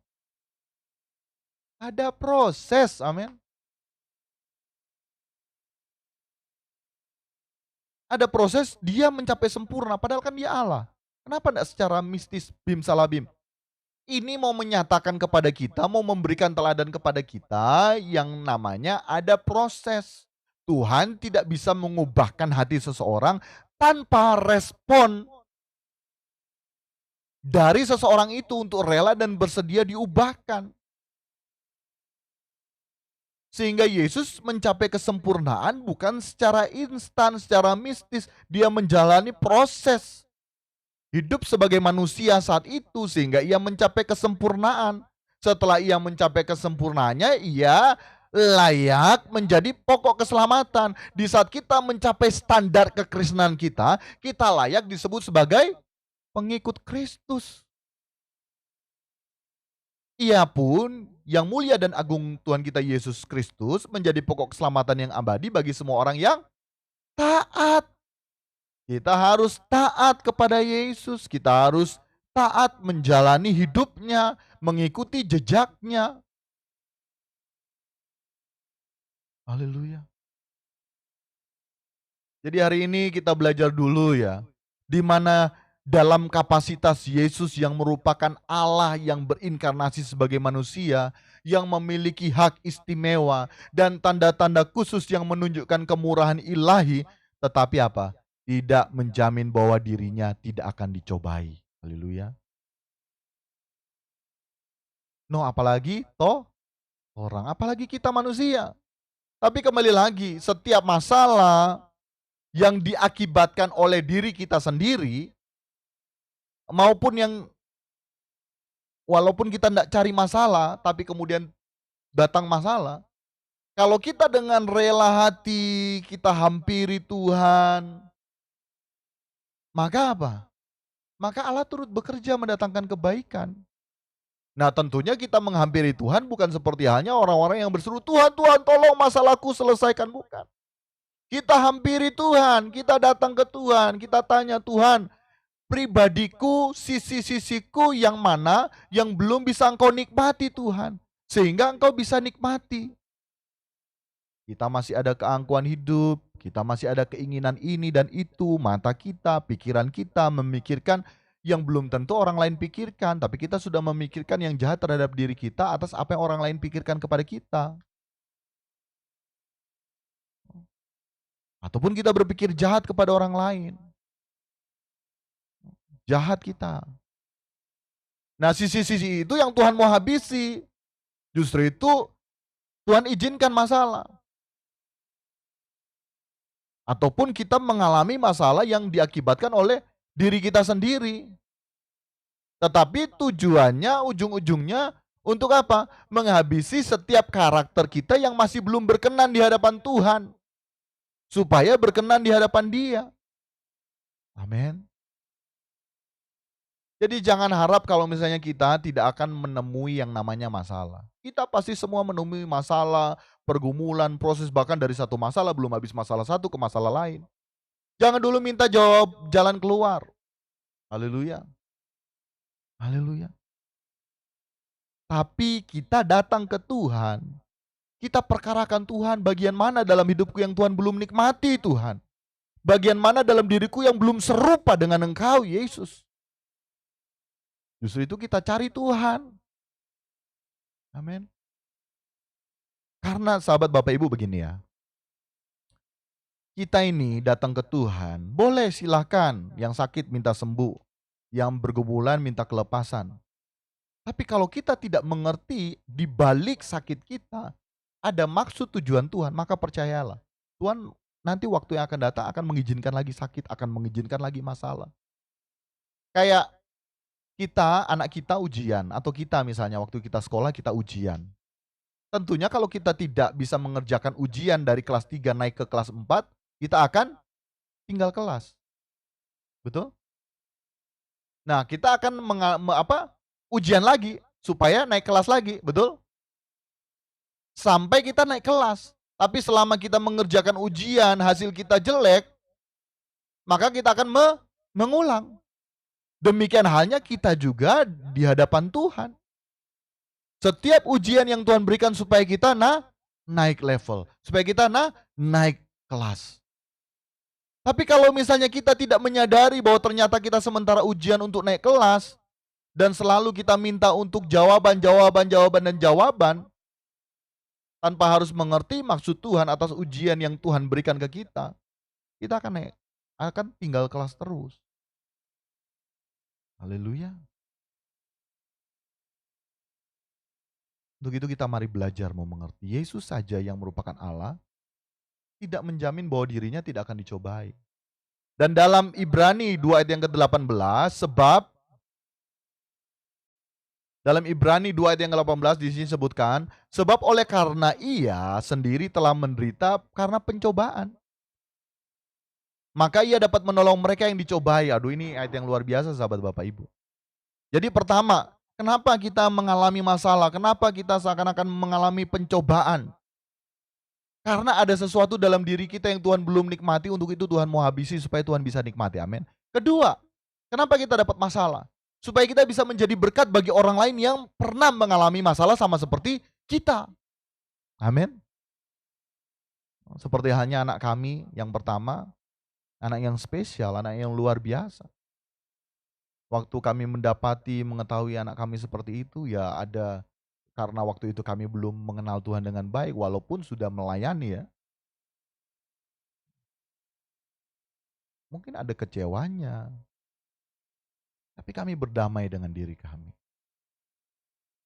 Ada proses, amin. Ada proses dia mencapai sempurna, padahal kan dia Allah. Kenapa tidak secara mistis, bim salabim? Ini mau menyatakan kepada kita, mau memberikan teladan kepada kita yang namanya ada proses. Tuhan tidak bisa mengubahkan hati seseorang tanpa respon dari seseorang itu untuk rela dan bersedia diubahkan. Sehingga Yesus mencapai kesempurnaan bukan secara instan, secara mistis. Dia menjalani proses. hidup sebagai manusia saat itu sehingga ia mencapai kesempurnaan. Setelah ia mencapai kesempurnaannya, ia layak menjadi pokok keselamatan. Di saat kita mencapai standar kekristenan kita, kita layak disebut sebagai pengikut Kristus. Ia pun yang mulia dan agung Tuhan kita Yesus Kristus menjadi pokok keselamatan yang abadi bagi semua orang yang taat. Kita harus taat kepada Yesus, kita harus taat menjalani hidupnya, mengikuti jejaknya. Haleluya. Jadi hari ini kita belajar dulu ya, di mana dalam kapasitas Yesus yang merupakan Allah yang berinkarnasi sebagai manusia, yang memiliki hak istimewa dan tanda-tanda khusus yang menunjukkan kemurahan ilahi, tetapi apa? Tidak menjamin bahwa dirinya tidak akan dicobai. Haleluya. No, apalagi orang, apalagi kita manusia. Tapi kembali lagi, setiap masalah yang diakibatkan oleh diri kita sendiri, maupun yang walaupun kita tidak cari masalah, tapi kemudian datang masalah, kalau kita dengan rela hati kita hampiri Tuhan, maka apa? Maka Allah turut bekerja mendatangkan kebaikan. Nah tentunya kita menghampiri Tuhan bukan seperti halnya orang-orang yang berseru, Tuhan, Tuhan tolong masalahku selesaikan, bukan. Kita hampiri Tuhan, kita datang ke Tuhan, kita tanya Tuhan, pribadiku, sisi-sisiku yang mana yang belum bisa engkau nikmati Tuhan. Sehingga engkau bisa nikmati. Kita masih ada keangkuhan hidup, kita masih ada keinginan ini dan itu, mata kita, pikiran kita memikirkan yang belum tentu orang lain pikirkan, tapi kita sudah memikirkan yang jahat terhadap diri kita atas apa yang orang lain pikirkan kepada kita. Ataupun kita berpikir jahat kepada orang lain. Jahat kita. Nah sisi-sisi itu yang Tuhan mau habisi. Justru itu Tuhan izinkan masalah. Ataupun kita mengalami masalah yang diakibatkan oleh diri kita sendiri. Tetapi tujuannya, ujung-ujungnya untuk apa? Menghabisi setiap karakter kita yang masih belum berkenan di hadapan Tuhan. Supaya berkenan di hadapan Dia. Amin. Jadi jangan harap kalau misalnya kita tidak akan menemui yang namanya masalah. Kita pasti semua menemui masalah, pergumulan, proses, bahkan dari satu masalah belum habis masalah satu ke masalah lain. Jangan dulu minta jawab jalan keluar. Haleluya. Haleluya. Tapi kita datang ke Tuhan. Kita perkarakan Tuhan, bagian mana dalam hidupku yang Tuhan belum nikmati Tuhan. Bagian mana dalam diriku yang belum serupa dengan Engkau Yesus. Justru itu kita cari Tuhan. Amin. Karena sahabat Bapak Ibu begini ya. Kita ini datang ke Tuhan, boleh silahkan yang sakit minta sembuh, yang bergumulan minta kelepasan. Tapi kalau kita tidak mengerti di balik sakit kita, ada maksud tujuan Tuhan, maka percayalah. Tuhan nanti waktu yang akan datang akan mengizinkan lagi sakit, akan mengizinkan lagi masalah. Kayak kita, anak kita ujian, atau kita misalnya waktu kita sekolah kita ujian. Tentunya kalau kita tidak bisa mengerjakan ujian dari kelas 3 naik ke kelas 4, kita akan tinggal kelas. Betul? Nah, kita akan ujian lagi supaya naik kelas lagi, betul? Sampai kita naik kelas. Tapi selama kita mengerjakan ujian, hasil kita jelek, maka kita akan mengulang. Demikian halnya kita juga di hadapan Tuhan. Setiap ujian yang Tuhan berikan supaya kita naik level, supaya kita naik kelas. Tapi kalau misalnya kita tidak menyadari bahwa ternyata kita sementara ujian untuk naik kelas, dan selalu kita minta untuk jawaban, tanpa harus mengerti maksud Tuhan atas ujian yang Tuhan berikan ke kita akan tinggal kelas terus. Haleluya. Untuk itu kita mari belajar mau mengerti. Yesus saja yang merupakan Allah tidak menjamin bahwa dirinya tidak akan dicobai. Dan dalam Ibrani 2 ayat yang ke-18, dalam Ibrani 2 ayat yang ke-18 di sini sebutkan, sebab oleh karena ia sendiri telah menderita karena pencobaan, maka ia dapat menolong mereka yang dicobai. Aduh, ini ayat yang luar biasa sahabat Bapak Ibu. Jadi pertama, kenapa kita mengalami masalah? Kenapa kita seakan-akan mengalami pencobaan? Karena ada sesuatu dalam diri kita yang Tuhan belum nikmati, untuk itu Tuhan mau habisi supaya Tuhan bisa nikmati. Amin. Kedua, kenapa kita dapat masalah? Supaya kita bisa menjadi berkat bagi orang lain yang pernah mengalami masalah sama seperti kita. Amin. Seperti hanya anak kami yang pertama, anak yang spesial, anak yang luar biasa. Waktu kami mengetahui anak kami seperti itu, ya ada, karena waktu itu kami belum mengenal Tuhan dengan baik, walaupun sudah melayani ya. Mungkin ada kecewanya, tapi kami berdamai dengan diri kami.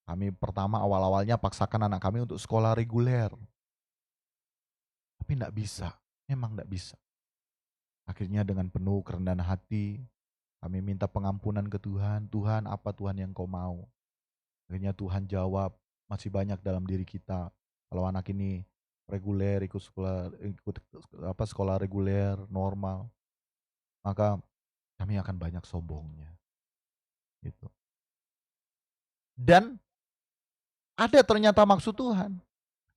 Kami pertama awal-awalnya paksakan anak kami untuk sekolah reguler. Tapi enggak bisa, memang enggak bisa. Akhirnya dengan penuh kerendahan hati, kami minta pengampunan ke Tuhan. Tuhan, apa Tuhan yang Kau mau? Akhirnya Tuhan jawab, masih banyak dalam diri kita. Kalau anak ini reguler, ikut sekolah reguler, normal, maka kami akan banyak sombongnya. Gitu. Dan ada ternyata maksud Tuhan,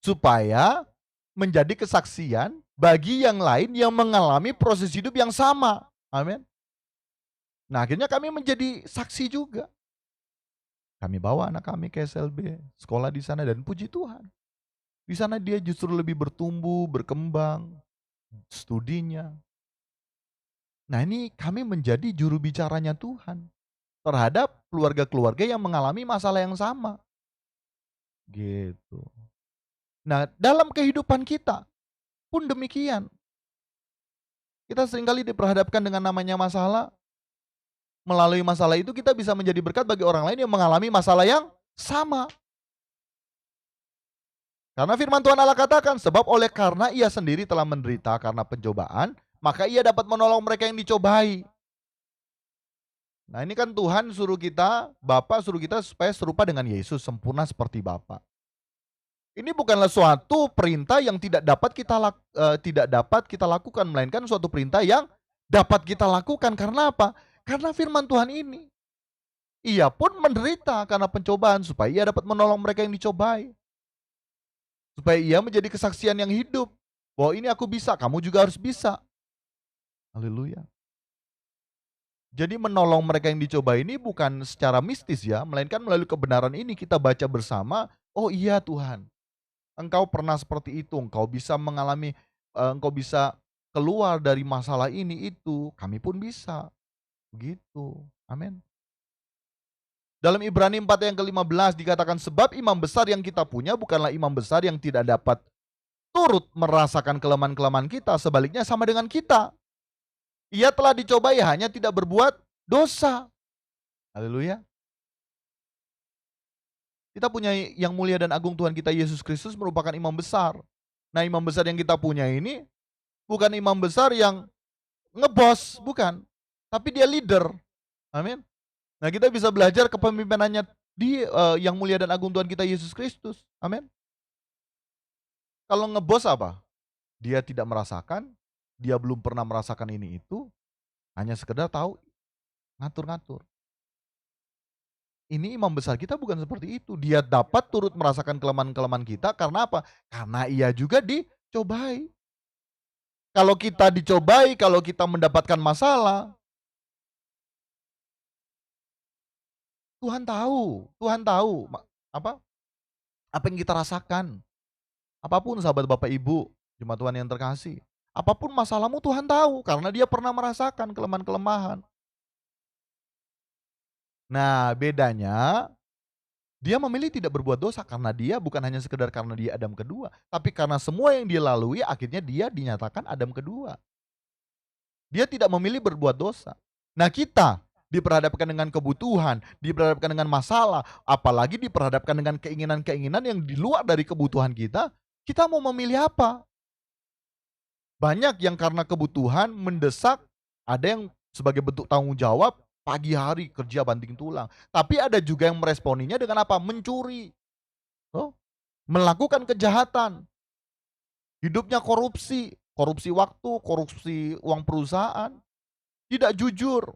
supaya menjadi kesaksian bagi yang lain yang mengalami proses hidup yang sama. Amin. Nah, akhirnya kami menjadi saksi juga. Kami bawa anak kami ke SLB, sekolah di sana, dan puji Tuhan, di sana dia justru lebih bertumbuh, berkembang, studinya. Nah, ini kami menjadi juru bicaranya Tuhan terhadap keluarga-keluarga yang mengalami masalah yang sama. Gitu. Nah, dalam kehidupan kita pun demikian. Kita seringkali diperhadapkan dengan namanya masalah. Melalui masalah itu kita bisa menjadi berkat bagi orang lain yang mengalami masalah yang sama. Karena firman Tuhan Allah katakan, sebab oleh karena ia sendiri telah menderita karena pencobaan, maka ia dapat menolong mereka yang dicobai. Nah, ini kan Tuhan suruh kita, Bapa suruh kita supaya serupa dengan Yesus, sempurna seperti Bapa. Ini bukanlah suatu perintah yang tidak dapat kita lakukan, melainkan suatu perintah yang dapat kita lakukan. Karena apa? Karena firman Tuhan ini. Ia pun menderita karena pencobaan supaya ia dapat menolong mereka yang dicobai. Supaya ia menjadi kesaksian yang hidup. Bahwa ini aku bisa, kamu juga harus bisa. Haleluya. Jadi menolong mereka yang dicoba ini bukan secara mistis ya, melainkan melalui kebenaran ini kita baca bersama, oh iya Tuhan, Engkau pernah seperti itu, Engkau bisa mengalami, Engkau bisa keluar dari masalah ini itu, kami pun bisa. Begitu, amin. Dalam Ibrani 4 yang ke-15 dikatakan, sebab imam besar yang kita punya bukanlah imam besar yang tidak dapat turut merasakan kelemahan-kelemahan kita, sebaliknya sama dengan kita. Ia telah dicobai hanya tidak berbuat dosa. Haleluya. Kita punya yang mulia dan agung Tuhan kita Yesus Kristus merupakan imam besar. Nah, imam besar yang kita punya ini bukan imam besar yang ngebos, bukan. Tapi dia leader. Amin. Nah, kita bisa belajar kepemimpinannya di yang mulia dan agung Tuhan kita Yesus Kristus. Amin. Kalau ngebos apa? Dia tidak merasakan, dia belum pernah merasakan ini itu, hanya sekedar tahu ngatur-ngatur. Ini imam besar kita bukan seperti itu. Dia dapat turut merasakan kelemahan-kelemahan kita karena apa? Karena ia juga dicobai. Kalau kita dicobai, kalau kita mendapatkan masalah, Tuhan tahu apa yang kita rasakan. Apapun sahabat Bapak Ibu, jemaat Tuhan yang terkasih, apapun masalahmu Tuhan tahu karena Dia pernah merasakan kelemahan-kelemahan. Nah, bedanya dia memilih tidak berbuat dosa karena dia bukan hanya sekedar karena dia Adam kedua, tapi karena semua yang dia lalui akhirnya dia dinyatakan Adam kedua. Dia tidak memilih berbuat dosa. Nah, kita diperhadapkan dengan kebutuhan, diperhadapkan dengan masalah, apalagi diperhadapkan dengan keinginan-keinginan yang di luar dari kebutuhan kita mau memilih apa? Banyak yang karena kebutuhan mendesak Ada yang sebagai bentuk tanggung jawab, pagi hari kerja banting tulang. Tapi ada juga yang meresponinya dengan apa? Mencuri, oh, melakukan kejahatan, hidupnya korupsi, korupsi waktu, korupsi uang perusahaan, tidak jujur.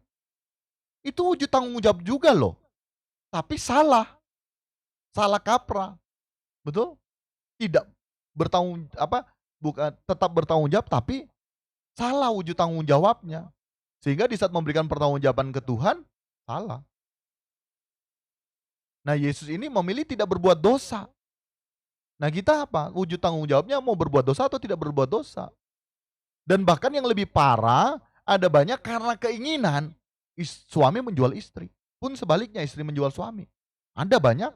Itu wujud tanggung jawab juga loh. Tapi salah kaprah, betul? Tidak bertanggung apa? Bukan tetap bertanggung jawab tapi salah wujud tanggung jawabnya. Sehingga di saat memberikan pertanggungjawaban ke Tuhan, salah. Nah, Yesus ini memilih tidak berbuat dosa. Nah, kita apa? Wujud tanggung jawabnya mau berbuat dosa atau tidak berbuat dosa. Dan bahkan yang lebih parah, ada banyak karena keinginan suami menjual istri. Pun sebaliknya istri menjual suami. Ada banyak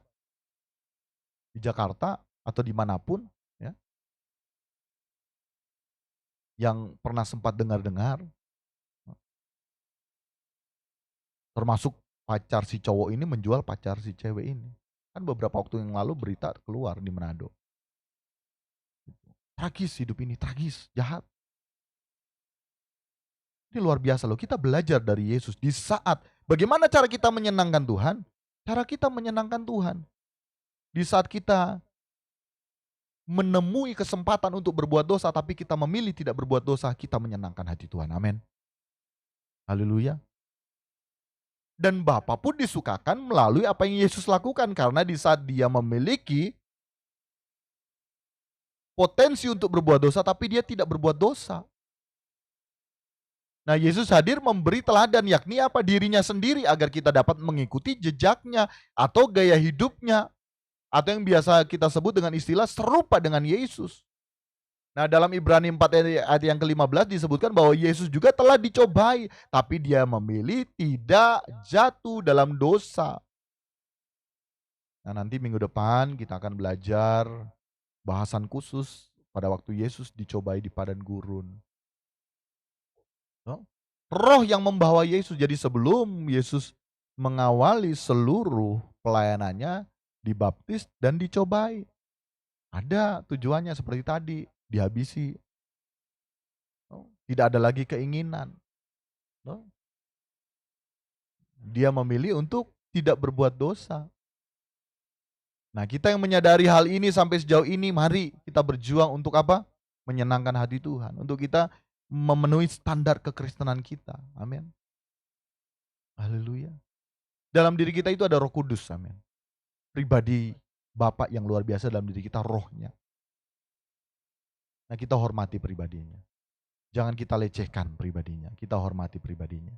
di Jakarta atau dimanapun ya, yang pernah sempat dengar-dengar, termasuk pacar si cowok ini menjual pacar si cewek ini. Kan beberapa waktu yang lalu berita keluar di Manado. Tragis hidup ini, tragis, jahat. Ini luar biasa loh, kita belajar dari Yesus di saat bagaimana cara kita menyenangkan Tuhan. Cara kita menyenangkan Tuhan. Di saat kita menemui kesempatan untuk berbuat dosa tapi kita memilih tidak berbuat dosa, kita menyenangkan hati Tuhan. Amin. Haleluya. Dan Bapa pun disukakan melalui apa yang Yesus lakukan karena di saat dia memiliki potensi untuk berbuat dosa tapi dia tidak berbuat dosa. Nah, Yesus hadir memberi teladan, yakni apa? Dirinya sendiri agar kita dapat mengikuti jejaknya atau gaya hidupnya, atau yang biasa kita sebut dengan istilah serupa dengan Yesus. Nah, dalam Ibrani 4 ayat yang ke-15 disebutkan bahwa Yesus juga telah dicobai, tapi dia memilih tidak jatuh dalam dosa. Nah, nanti minggu depan kita akan belajar bahasan khusus pada waktu Yesus dicobai di padang gurun. Roh yang membawa Yesus. Jadi sebelum Yesus mengawali seluruh pelayanannya, dibaptis dan dicobai. Ada tujuannya seperti tadi, dihabisi. Tidak ada lagi keinginan. Dia memilih untuk tidak berbuat dosa. Nah, kita yang menyadari hal ini sampai sejauh ini, mari kita berjuang untuk apa? Menyenangkan hati Tuhan. Untuk kita memenuhi standar kekristenan kita. Amin. Haleluya. Dalam diri kita itu ada Roh Kudus, amin. Pribadi Bapak yang luar biasa dalam diri kita, rohnya. Nah, kita hormati pribadinya. Jangan kita lecehkan pribadinya, kita hormati pribadinya.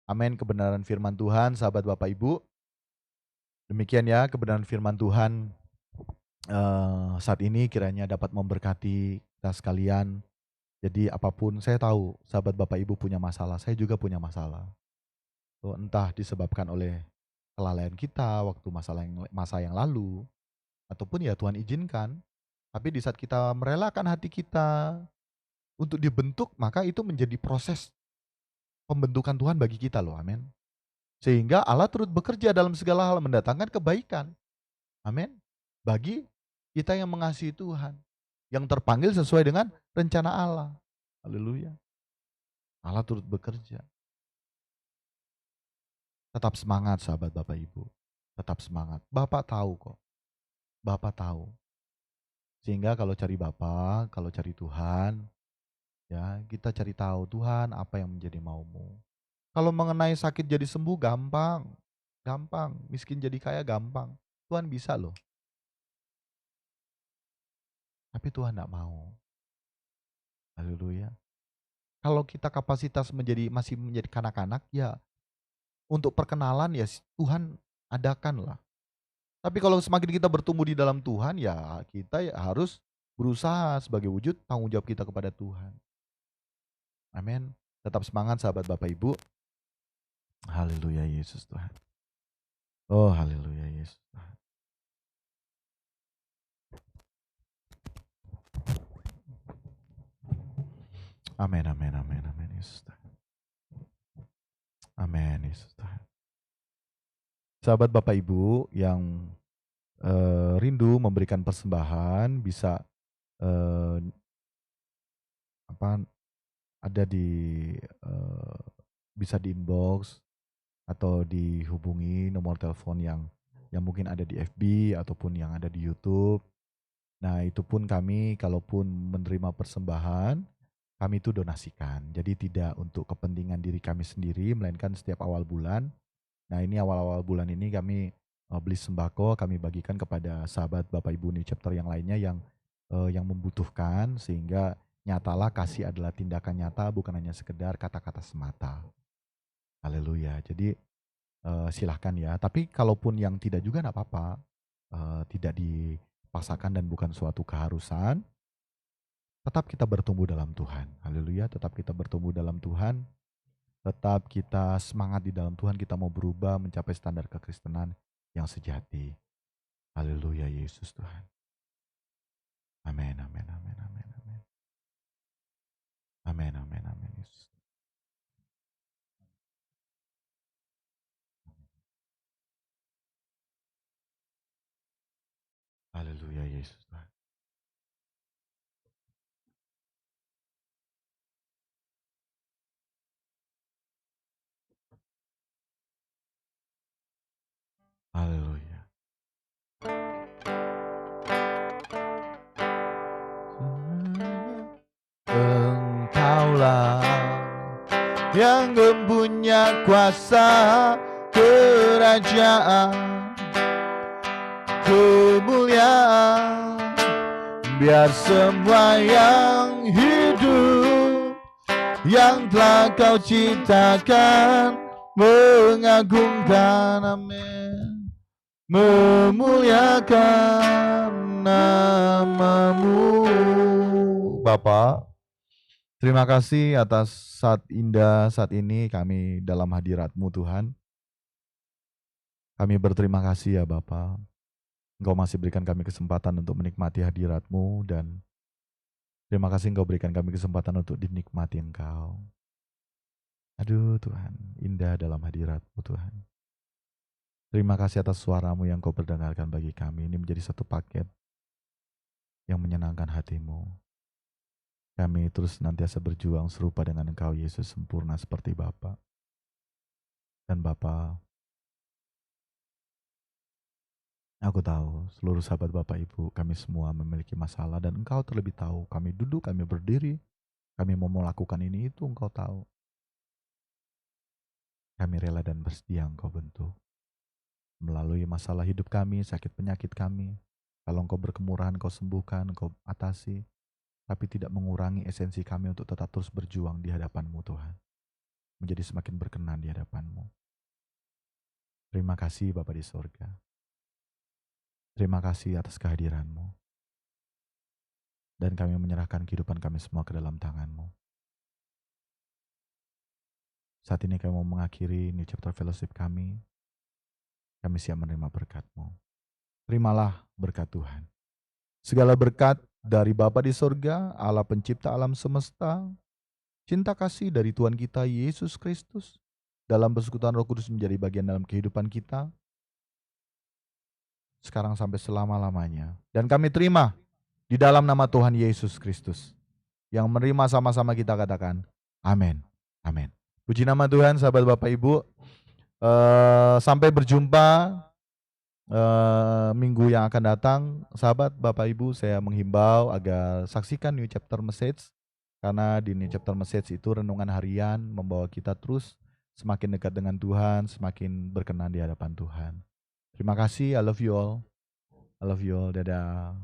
Amin. Kebenaran firman Tuhan, sahabat Bapak Ibu. Demikian ya kebenaran firman Tuhan saat ini kiranya dapat memberkati kita sekalian. Jadi apapun, saya tahu sahabat Bapak Ibu punya masalah, saya juga punya masalah. Entah disebabkan oleh kelalaian kita waktu masa yang lalu, ataupun ya Tuhan izinkan. Tapi di saat kita merelakan hati kita untuk dibentuk, maka itu menjadi proses pembentukan Tuhan bagi kita loh, amin. Sehingga Allah turut bekerja dalam segala hal mendatangkan kebaikan, amin. Bagi kita yang mengasihi Tuhan, yang terpanggil sesuai dengan rencana Allah. Haleluya. Allah turut bekerja. Tetap semangat sahabat Bapak Ibu. Tetap semangat. Bapak tahu kok. Bapak tahu. Sehingga kalau cari Bapak, kalau cari Tuhan, ya kita cari tahu Tuhan apa yang menjadi maumu. Kalau mengenai sakit jadi sembuh gampang. Gampang. Miskin jadi kaya gampang. Tuhan bisa loh. Tapi Tuhan tidak mau. Haleluya. Kalau kita kapasitas masih menjadi kanak-kanak, ya untuk perkenalan ya Tuhan adakanlah. Tapi kalau semakin kita bertumbuh di dalam Tuhan, ya kita ya harus berusaha sebagai wujud tanggung jawab kita kepada Tuhan. Amin. Tetap semangat sahabat Bapak Ibu. Haleluya Yesus Tuhan. Oh haleluya Yesus Tuhan. Amin, amin, amin, amin Yesus Tuhan. Amin Yesus Tuhan. Sahabat Bapak Ibu yang rindu memberikan persembahan bisa ada bisa di inbox atau dihubungi nomor telepon yang mungkin ada di FB ataupun yang ada di YouTube. Nah, itu pun kami kalaupun menerima persembahan, kami itu donasikan. Jadi tidak untuk kepentingan diri kami sendiri, melainkan setiap awal bulan. Nah, ini awal-awal bulan ini kami beli sembako, kami bagikan kepada sahabat Bapak Ibu New Chapter yang lainnya yang membutuhkan, sehingga nyatalah kasih adalah tindakan nyata, bukan hanya sekedar kata-kata semata. Haleluya. Jadi silahkan ya. Tapi kalaupun yang tidak juga enggak apa-apa. Tidak dipaksakan dan bukan suatu keharusan. Tetap kita bertumbuh dalam Tuhan. Haleluya. Tetap kita bertumbuh dalam Tuhan. Tetap kita semangat di dalam Tuhan. Kita mau berubah mencapai standar kekristenan yang sejati. Haleluya Yesus Tuhan. Amin, amin, amin, amin, amin. Amin, amin, amin Yesus. Haleluya Yesus Tuhan. Haleluya. Engkaulah yang mempunyai kuasa kerajaan kemuliaan, biar semua yang hidup yang telah kau ciptakan mengagungkan, amin, memuliakan namamu. Bapak, terima kasih atas saat indah saat ini kami dalam hadirat-Mu Tuhan. Kami berterima kasih ya Bapak. Engkau masih berikan kami kesempatan untuk menikmati hadirat-Mu dan terima kasih Engkau berikan kami kesempatan untuk dinikmati Engkau. Aduh Tuhan, indah dalam hadirat-Mu Tuhan. Terima kasih atas suara-Mu yang Kau perdengarkan bagi kami. Ini menjadi satu paket yang menyenangkan hati-Mu. Kami terus senantiasa berjuang serupa dengan Engkau Yesus, sempurna seperti Bapa. Dan Bapa, aku tahu seluruh sahabat Bapak Ibu, kami semua memiliki masalah dan Engkau terlebih tahu. Kami duduk, kami berdiri, kami mau melakukan ini itu Engkau tahu. Kami rela dan bersedia Engkau bentuk. Melalui masalah hidup kami, sakit penyakit kami. Kalau Engkau berkemurahan, Engkau sembuhkan, Engkau atasi. Tapi tidak mengurangi esensi kami untuk tetap terus berjuang di hadapan-Mu Tuhan. Menjadi semakin berkenan di hadapan-Mu. Terima kasih Bapa di sorga. Terima kasih atas kehadiran-Mu. Dan kami menyerahkan kehidupan kami semua ke dalam tangan-Mu. Saat ini kami mau mengakhiri New Chapter Fellowship kami. Kami siap menerima berkat-Mu. Terimalah berkat Tuhan. Segala berkat dari Bapa di sorga, Allah pencipta alam semesta, cinta kasih dari Tuhan kita Yesus Kristus, dalam persekutuan Roh Kudus menjadi bagian dalam kehidupan kita, sekarang sampai selama-lamanya. Dan kami terima di dalam nama Tuhan Yesus Kristus. Yang menerima sama-sama kita katakan, amin, amin. Puji nama Tuhan, sahabat Bapak Ibu. Sampai berjumpa minggu yang akan datang. Sahabat Bapak Ibu, saya menghimbau agar saksikan New Chapter Message. Karena di New Chapter Message itu renungan harian membawa kita terus semakin dekat dengan Tuhan, semakin berkenan di hadapan Tuhan. Terima kasih, I love you all. I love you all, dadah.